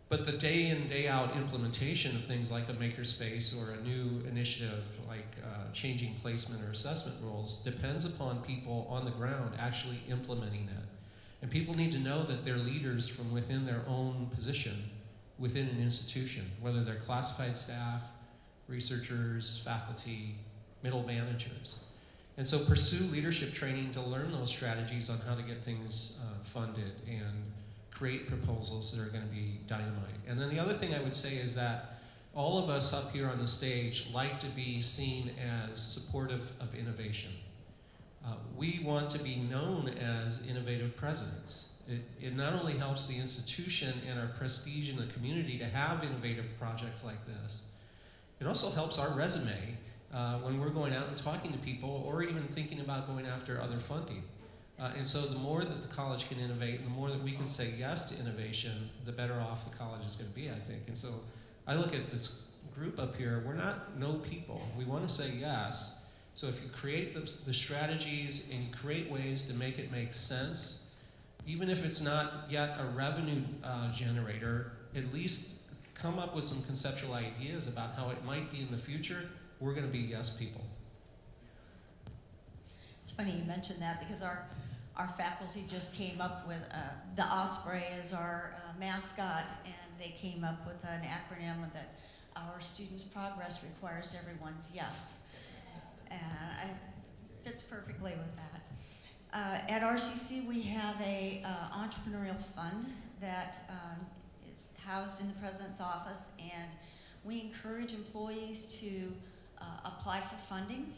But the day in, day out implementation of things like a makerspace or a new initiative like changing placement or assessment rules depends upon people on the ground actually implementing it. And people need to know that they're leaders from within their own position within an institution, whether they're classified staff, researchers, faculty, middle managers. And so pursue leadership training to learn those strategies on how to get things funded and create proposals that are going to be dynamite. And then the other thing I would say is that all of us up here on the stage like to be seen as supportive of innovation. We want to be known as innovative presidents. It not only helps the institution and our prestige in the community to have innovative projects like this, it also helps our resume when we're going out and talking to people or even thinking about going after other funding. And so the more that the college can innovate and the more that we can say yes to innovation, the better off the college is going to be, I think. And so I look at this group up here, we're not no people. We want to say yes. So if you create the strategies and you create ways to make it make sense, even if it's not yet a revenue generator, at least come up with some conceptual ideas about how it might be in the future. We're going to be yes people. It's funny you mentioned that because our faculty just came up with the osprey as our mascot, and they came up with an acronym that our students' progress requires everyone's yes. And it fits perfectly with that. At RCC, we have a entrepreneurial fund that is housed in the president's office, and we encourage employees to apply for funding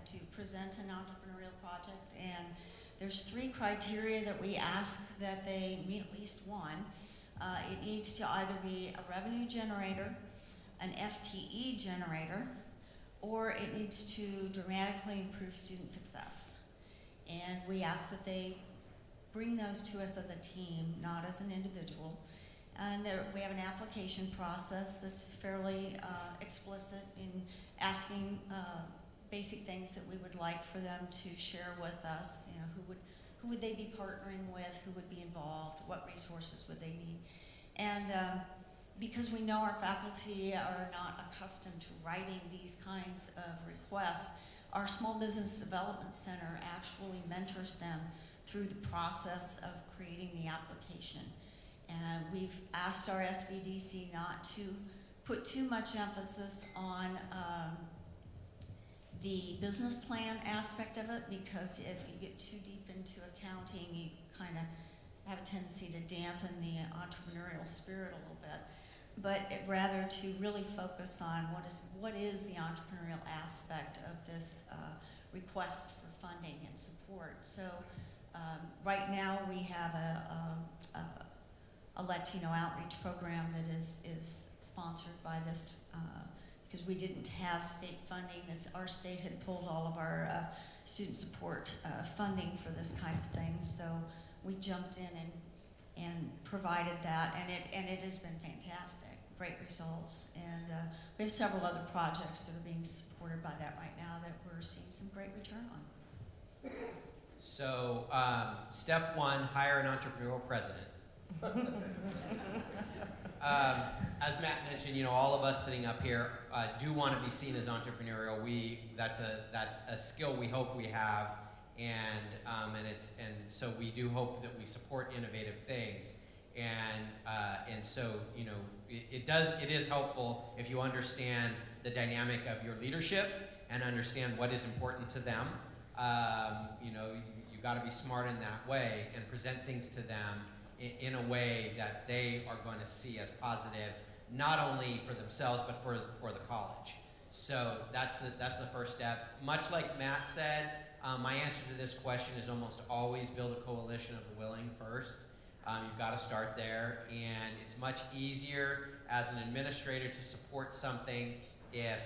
to present an entrepreneurial project. And there's 3 criteria that we ask that they meet at least one. It needs to either be a revenue generator, an FTE generator, or it needs to dramatically improve student success. And we ask that they bring those to us as a team, not as an individual. And we have an application process that's fairly explicit in asking basic things that we would like for them to share with us. You know, who would they be partnering with? Who would be involved? What resources would they need? And because we know our faculty are not accustomed to writing these kinds of requests, our Small Business Development Center actually mentors them through the process of creating the application. And we've asked our SBDC not to put too much emphasis on the business plan aspect of it, because if you get too deep into accounting, you kind of have a tendency to dampen the entrepreneurial spirit a little bit. But rather to really focus on what is the entrepreneurial aspect of this request for funding and support. So right now we have a Latino outreach program that is sponsored by this because we didn't have state funding. Our state had pulled all of our student support funding for this kind of thing. So we jumped in and provided that, and it has been fantastic. Great results, and we have several other projects that are being supported by that right now that we're seeing some great return on. So, step 1, hire an entrepreneurial president. As Matt mentioned, you know, all of us sitting up here do want to be seen as entrepreneurial. That's a skill we hope we have, and so we do hope that we support innovative things. And so, you know, it is helpful if you understand the dynamic of your leadership and understand what is important to them. You know, you got to be smart in that way and present things to them in a way that they are going to see as positive, not only for themselves but for the college. So that's the first step. Much like Matt said, my answer to this question is almost always build a coalition of the willing first. You've got to start there, and it's much easier as an administrator to support something if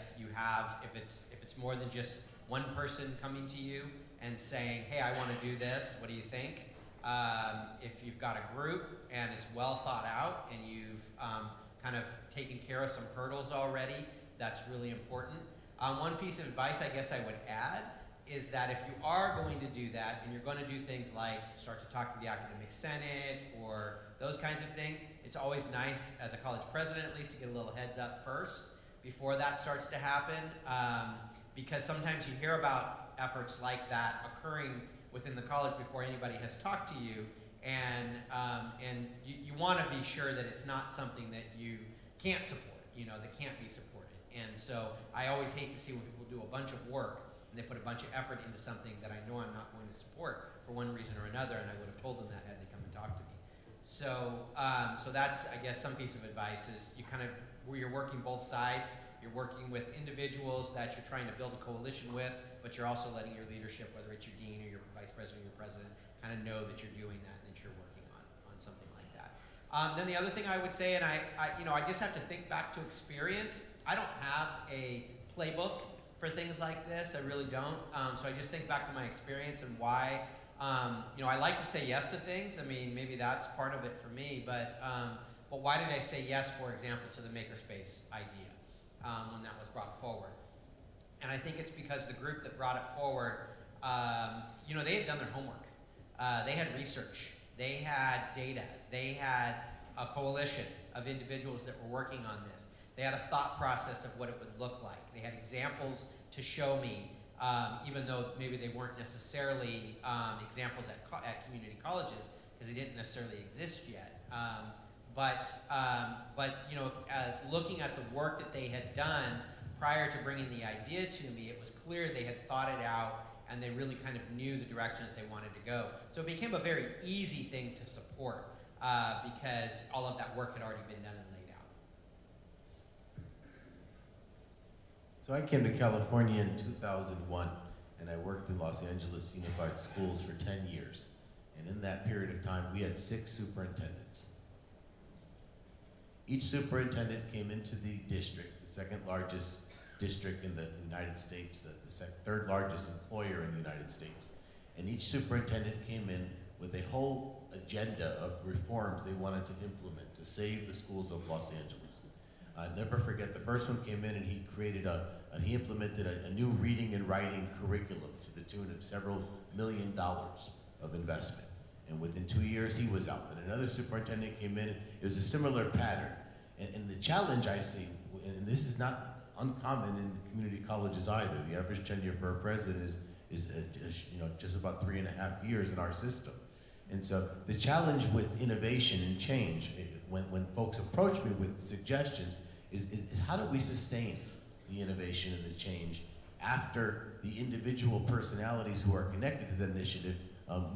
it's more than just one person coming to you and saying, hey, I want to do this, what do you think? If you've got a group, and it's well thought out, and you've kind of taken care of some hurdles already, that's really important. One piece of advice I guess I would add is that if you are going to do that, and you're going to do things like start to talk to the academic senate or those kinds of things, it's always nice as a college president at least to get a little heads up first before that starts to happen, because sometimes you hear about efforts like that occurring within the college before anybody has talked to you, and you want to be sure that it's not something that you can't support, that can't be supported. And so I always hate to see when people do a bunch of work and they put a bunch of effort into something that I know I'm not going to support for one reason or another, and I would have told them that had they come and talked to me. So that's, I guess, some piece of advice is where you're working both sides. You're working with individuals that you're trying to build a coalition with, but you're also letting your leadership, whether it's your dean or your vice president or your president, kind of know that you're doing that and that you're working on something like that. Then the other thing I would say, and I just have to think back to experience. I don't have a playbook for things like this. I really don't. So I just think back to my experience and why. I like to say yes to things. I mean, maybe that's part of it for me. But why did I say yes, for example, to the Makerspace idea when that was brought forward? And I think it's because the group that brought it forward, they had done their homework. They had research. They had data. They had a coalition of individuals that were working on this. They had a thought process of what it would look like. They had examples to show me, even though maybe they weren't necessarily examples at community colleges, because they didn't necessarily exist yet. Looking at the work that they had done prior to bringing the idea to me, it was clear they had thought it out and they really kind of knew the direction that they wanted to go. So it became a very easy thing to support because all of that work had already been done and laid out. So I came to California in 2001, and I worked in Los Angeles Unified Schools for 10 years. And in that period of time, we had 6 superintendents. Each superintendent came into the district, the second largest district in the United States, the third largest employer in the United States. And each superintendent came in with a whole agenda of reforms they wanted to implement to save the schools of Los Angeles. I'll never forget, the first one came in and he implemented a new reading and writing curriculum to the tune of several $1 million of investment. And within 2 years, he was out. And another superintendent came in. It was a similar pattern. And the challenge I see, and this is not uncommon in community colleges either. The average tenure for a president is just about 3.5 years in our system. And so the challenge with innovation and change, when folks approach me with suggestions, is how do we sustain the innovation and the change after the individual personalities who are connected to the initiative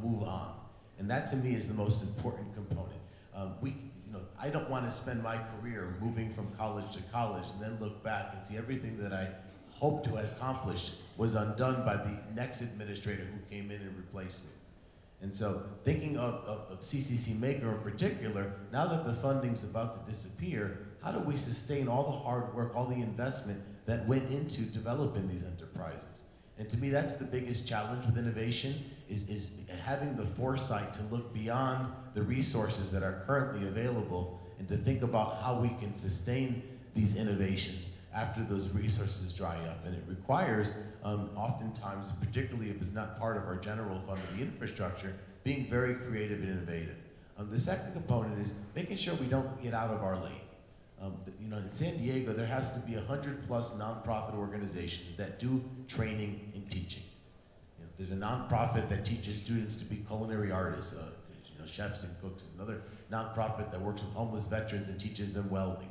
move on? And that to me is the most important component. I don't want to spend my career moving from college to college and then look back and see everything that I hoped to accomplish was undone by the next administrator who came in and replaced me. And so thinking of CCC Maker in particular, now that the funding's about to disappear, how do we sustain all the hard work, all the investment that went into developing these enterprises? And to me, that's the biggest challenge with innovation, is having the foresight to look beyond the resources that are currently available and to think about how we can sustain these innovations after those resources dry up. And it requires, oftentimes, particularly if it's not part of our general fund of the infrastructure, being very creative and innovative. The second component is making sure we don't get out of our lane. In San Diego, there has to be 100+ nonprofit organizations that do training and teaching. There's a nonprofit that teaches students to be culinary artists, chefs and cooks. There's another nonprofit that works with homeless veterans and teaches them welding.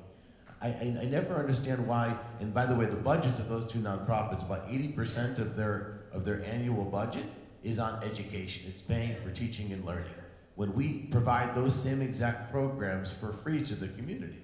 I never understand why, and by the way, the budgets of those two nonprofits, about 80% of their annual budget is on education. It's paying for teaching and learning. When we provide those same exact programs for free to the community.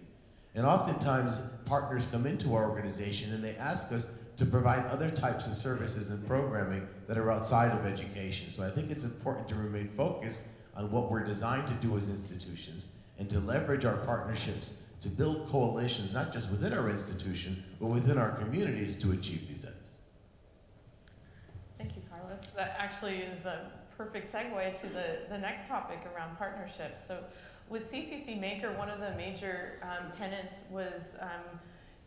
And oftentimes, partners come into our organization and they ask us to provide other types of services and programming that are outside of education. So I think it's important to remain focused on what we're designed to do as institutions and to leverage our partnerships to build coalitions, not just within our institution, but within our communities to achieve these ends. Thank you, Carlos. That actually is a perfect segue to the next topic around partnerships. So with CCC Maker, one of the major tenets was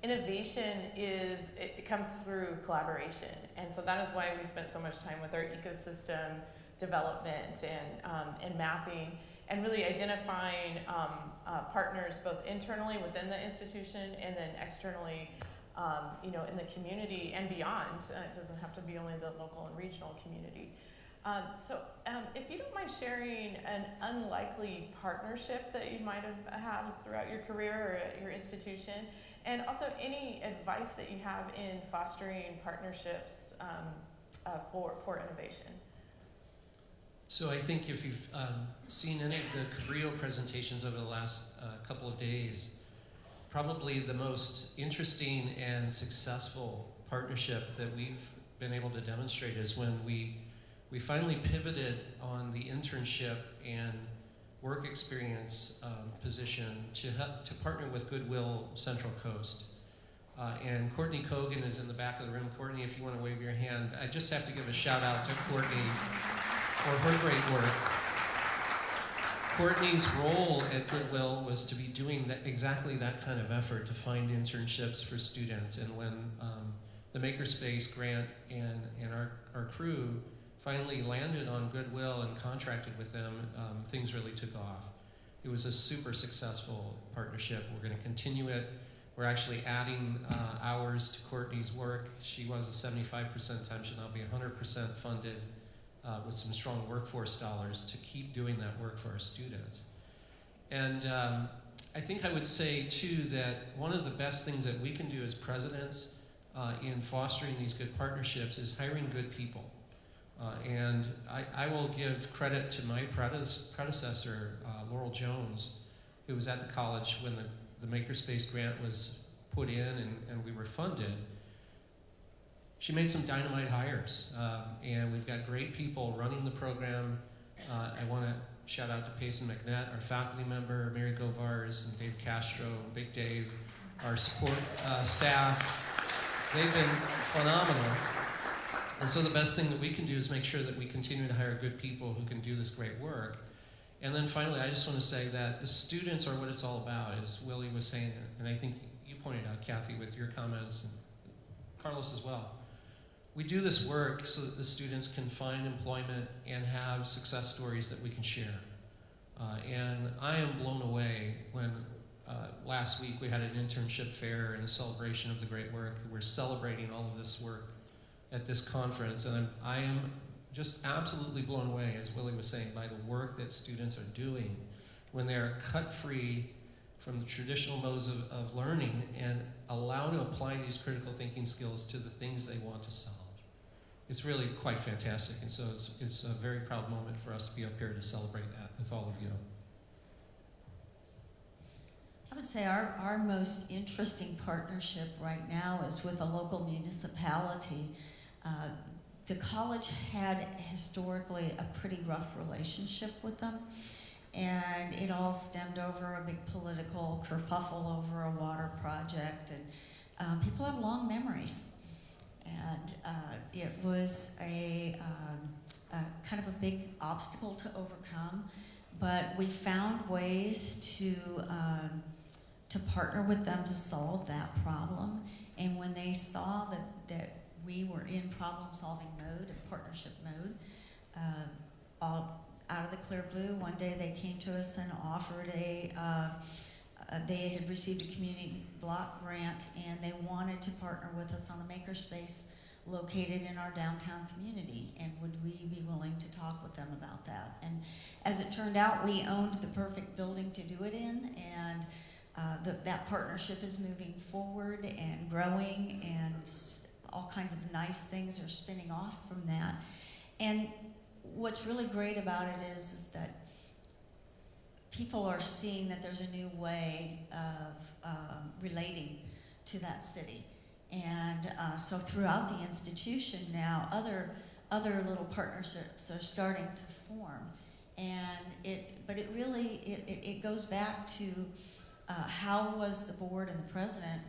innovation it comes through collaboration. And so that is why we spent so much time with our ecosystem development and mapping, and really identifying partners both internally within the institution and then externally, in the community and beyond. It doesn't have to be only the local and regional community. If you don't mind sharing an unlikely partnership that you might have had throughout your career or at your institution, and also any advice that you have in fostering partnerships for innovation. So I think if you've seen any of the Cabrillo presentations over the last couple of days, probably the most interesting and successful partnership that we've been able to demonstrate is when we finally pivoted on the internship and work experience position to partner with Goodwill Central Coast. And Courtney Kogan is in the back of the room. Courtney, if you want to wave your hand, I just have to give a shout out to Courtney for her great work. Courtney's role at Goodwill was to be doing exactly that kind of effort to find internships for students. And when the Makerspace grant and our crew finally landed on Goodwill and contracted with them, things really took off. It was a super successful partnership. We're going to continue it. We're actually adding hours to Courtney's work. She was a 75% time. She'll now be 100% funded with some strong workforce dollars to keep doing that work for our students. And I think I would say, too, that one of the best things that we can do as presidents in fostering these good partnerships is hiring good people. And I will give credit to my predecessor, Laurel Jones, who was at the college when the Makerspace grant was put in and we were funded. She made some dynamite hires, and we've got great people running the program. I want to shout out to Payson McNett, our faculty member, Mary Govars, and Dave Castro, Big Dave, our support staff. They've been phenomenal. And so the best thing that we can do is make sure that we continue to hire good people who can do this great work. And then finally, I just want to say that the students are what it's all about, as Willie was saying, and I think you pointed out, Kathy, with your comments, and Carlos as well. We do this work so that the students can find employment and have success stories that we can share. And I am blown away when last week we had an internship fair and a celebration of the great work. We're celebrating all of this work at this conference, and I am just absolutely blown away, as Willie was saying, by the work that students are doing when they are cut free from the traditional modes of learning and allowed to apply these critical thinking skills to the things they want to solve. It's really quite fantastic, and so it's a very proud moment for us to be up here to celebrate that with all of you. I would say our most interesting partnership right now is with a local municipality. The college had historically a pretty rough relationship with them, and it all stemmed over a big political kerfuffle over a water project, and people have long memories. And it was a kind of a big obstacle to overcome, but we found ways to partner with them to solve that problem. And when they saw that we were in problem-solving mode and partnership mode, all out of the clear blue, one day they came to us and offered they had received a community block grant, and they wanted to partner with us on a makerspace located in our downtown community, and would we be willing to talk with them about that? And as it turned out, we owned the perfect building to do it in, and that partnership is moving forward and growing, and all kinds of nice things are spinning off from that. And what's really great about it is that people are seeing that there's a new way of relating to that city. And so throughout the institution now, other little partnerships are starting to form. And but it really goes back to how was the board and the president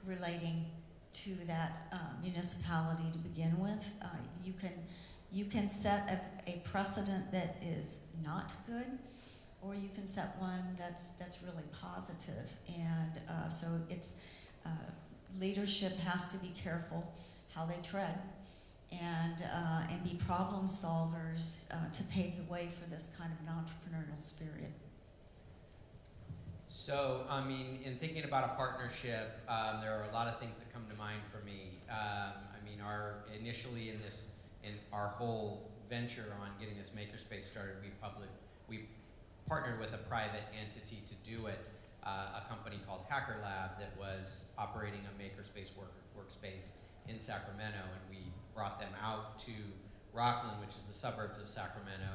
relating to that municipality to begin with. You can set a precedent that is not good, or you can set one that's really positive. And so it's leadership has to be careful how they tread, and be problem solvers to pave the way for this kind of an entrepreneurial spirit. So, I mean, in thinking about a partnership, there are a lot of things that come to mind for me. I mean, initially in our whole venture on getting this makerspace started, we partnered with a private entity to do it, a company called Hacker Lab that was operating a makerspace workspace in Sacramento, and we brought them out to Rockland, which is the suburbs of Sacramento,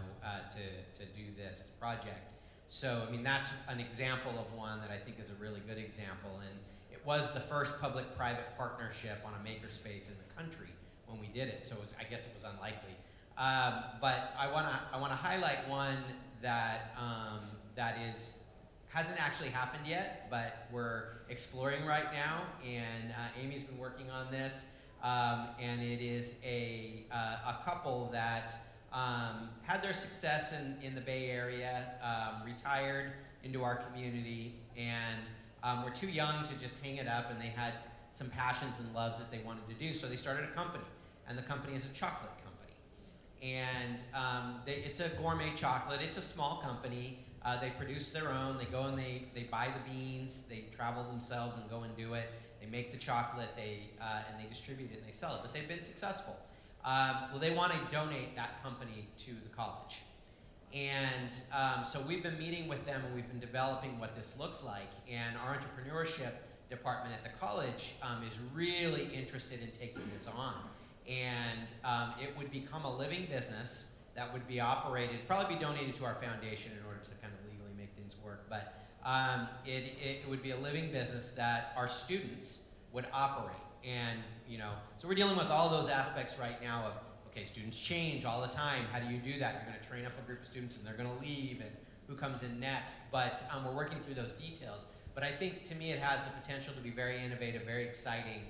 to do this project. So, I mean, that's an example of one that I think is a really good example, and it was the first public-private partnership on a makerspace in the country when we did it, so I guess it was unlikely. But I want to highlight one that hasn't actually happened yet, but we're exploring right now, and Amy's been working on this, and it is a couple that had their success in the Bay Area, retired into our community, and were too young to just hang it up, and they had some passions and loves that they wanted to do, so they started a company, and the company is a chocolate company. And it's a gourmet chocolate. It's a small company. They produce their own. They go and they buy the beans. They travel themselves and go and do it. They make the chocolate. And they distribute it and they sell it. But they've been successful. Well, they want to donate that company to the college. And so we've been meeting with them, and we've been developing what this looks like. And our entrepreneurship department at the college is really interested in taking this on. And it would become a living business that would be operated, probably be donated to our foundation in order to kind of legally make things work, but it would be a living business that our students would operate. And, you know, so we're dealing with all those aspects right now of, okay, students change all the time. How do you do that? You're going to train up a group of students and they're going to leave, and who comes in next? But we're working through those details. But I think, to me, it has the potential to be very innovative, very exciting,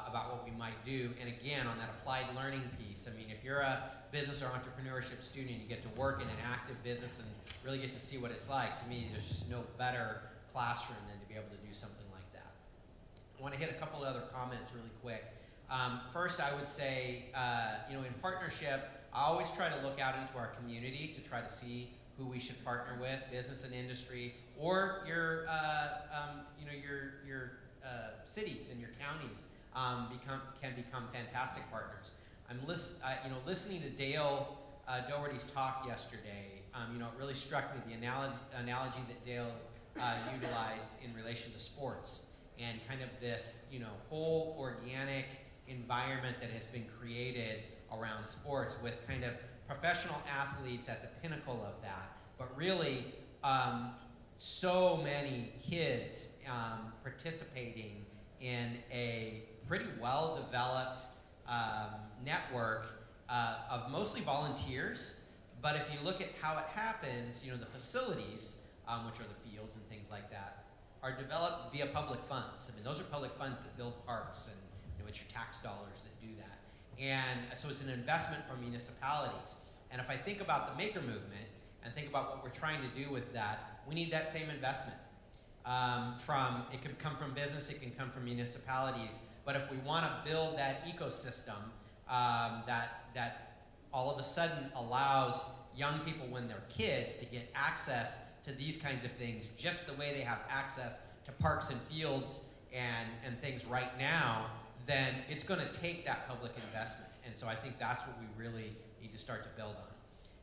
about what we might do. And again, on that applied learning piece, I mean, if you're a business or entrepreneurship student, you get to work in an active business and really get to see what it's like. To me, there's just no better classroom than to be able to do something like that. I want to hit a couple of other comments really quick. First, I would say, you know, in partnership, I always try to look out into our community to try to see who we should partner with, business and industry, or your, you know, your cities and your counties can become fantastic partners. I'm you know, listening to Dale Doherty's talk yesterday. You know, it really struck me the analogy that Dale utilized in relation to sports and kind of this, you know, whole organic environment that has been created around sports with kind of professional athletes at the pinnacle of that, but really so many kids participating in a pretty well-developed network of mostly volunteers. But if you look at how it happens, you know, the facilities, which are the fields and things like that, are developed via public funds. I mean, those are public funds that build parks, and you know, it's your tax dollars that do that. And so it's an investment from municipalities. And if I think about the maker movement and think about what we're trying to do with that, we need that same investment. It can come from business, it can come from municipalities, but if we want to build that ecosystem that all of a sudden allows young people when they're kids to get access to these kinds of things just the way they have access to parks and fields and things right now, then it's going to take that public investment. And so I think that's what we really need to start to build on.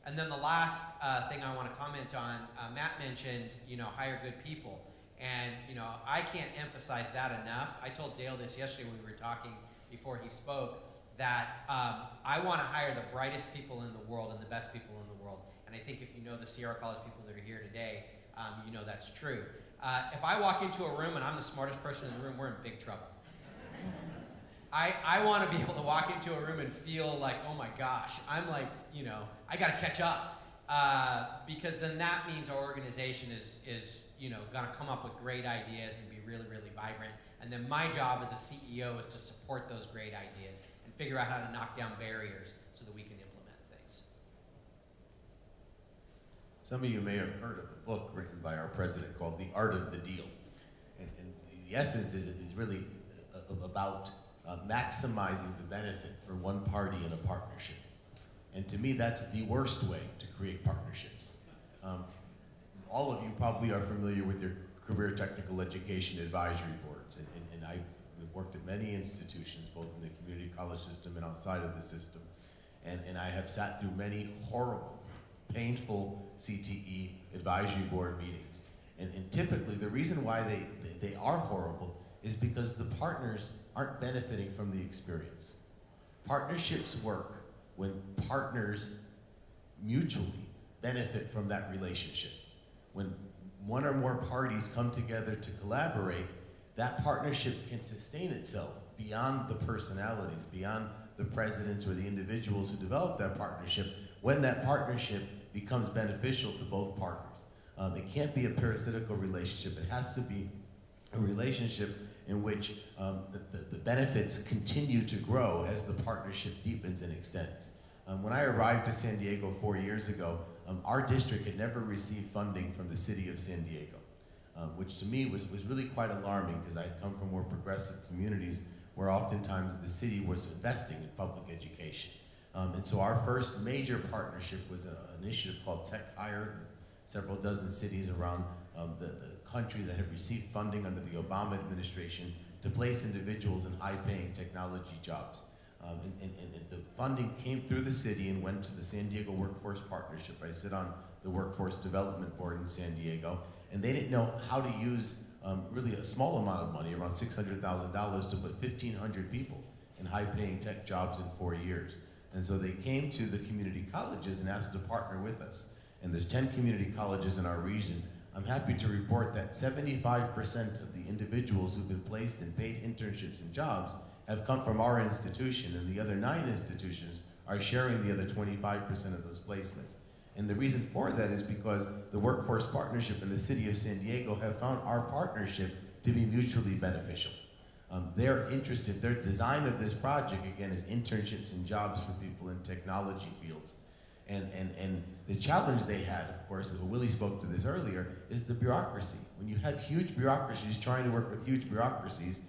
And then the last thing I want to comment on, Matt mentioned, you know, hire good people. And, you know, I can't emphasize that enough. I told Dale this yesterday when we were talking before he spoke, that I want to hire the brightest people in the world and the best people in the world. And I think if you know the Sierra College people that are here today, you know that's true. If I walk into a room and I'm the smartest person in the room, we're in big trouble. I want to be able to walk into a room and feel like, oh my gosh, I'm like, you know, I got to catch up. Because then that means our organization is you know, going to come up with great ideas and be really, really vibrant. And then my job as a CEO is to support those great ideas and figure out how to knock down barriers so that we can implement things. Some of you may have heard of a book written by our president called The Art of the Deal. And the essence is really about maximizing the benefit for one party in a partnership. And to me, that's the worst way to create partnerships. All of you probably are familiar with your career technical education advisory boards. And I've worked at many institutions, both in the community college system and outside of the system. And I have sat through many horrible, painful CTE advisory board meetings. And typically, the reason why they are horrible is because the partners aren't benefiting from the experience. Partnerships work when partners mutually benefit from that relationship. When one or more parties come together to collaborate, that partnership can sustain itself beyond the personalities, beyond the presidents or the individuals who develop that partnership, when that partnership becomes beneficial to both partners. It can't be a parasitical relationship. It has to be a relationship in which the benefits continue to grow as the partnership deepens and extends. When I arrived to San Diego 4 years ago, our district had never received funding from the city of San Diego, which to me was really quite alarming because I had come from more progressive communities where oftentimes the city was investing in public education. And so our first major partnership was an initiative called Tech Hire. Several dozen cities around the country that had received funding under the Obama administration to place individuals in high-paying technology jobs. And the funding came through the city and went to the San Diego Workforce Partnership. I sit on the Workforce Development Board in San Diego, and they didn't know how to use really a small amount of money, around $600,000, to put 1,500 people in high-paying tech jobs in 4 years. And so they came to the community colleges and asked to partner with us. And there's 10 community colleges in our region. I'm happy to report that 75% of the individuals who've been placed in paid internships and jobs have come from our institution, and the other 9 institutions are sharing the other 25% of those placements. And the reason for that is because the Workforce Partnership and the City of San Diego have found our partnership to be mutually beneficial. They're interested, their design of this project, again, is internships and jobs for people in technology fields. And the challenge they had, of course, and Willie spoke to this earlier, is the bureaucracy. When you have huge bureaucracies trying to work with huge bureaucracies,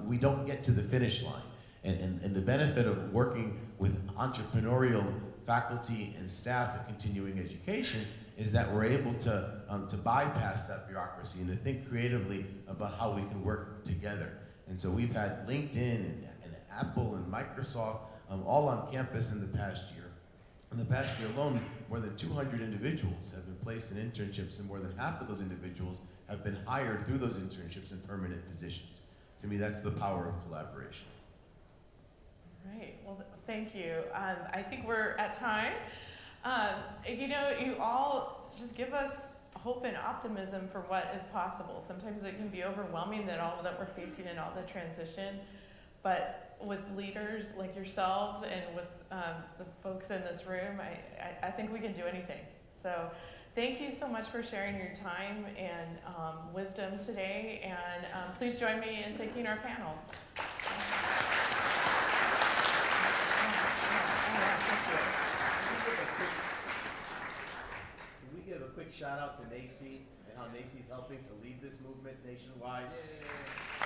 we don't get to the finish line. And the benefit of working with entrepreneurial faculty and staff at continuing education is that we're able to bypass that bureaucracy and to think creatively about how we can work together. And so we've had LinkedIn and Apple and Microsoft all on campus in the past year. In the past year alone, more than 200 individuals have been placed in internships, and more than half of those individuals have been hired through those internships in permanent positions. To me, that's the power of collaboration. Right. Well, thank you. I think we're at time. You know, you all just give us hope and optimism for what is possible. Sometimes it can be overwhelming that all that we're facing and all the transition, but with leaders like yourselves and with the folks in this room, I think we can do anything. So thank you so much for sharing your time and wisdom today, and please join me in thanking our panel. Can we give a quick shout out to NACCE and how NACCE is helping to lead this movement nationwide? Yay.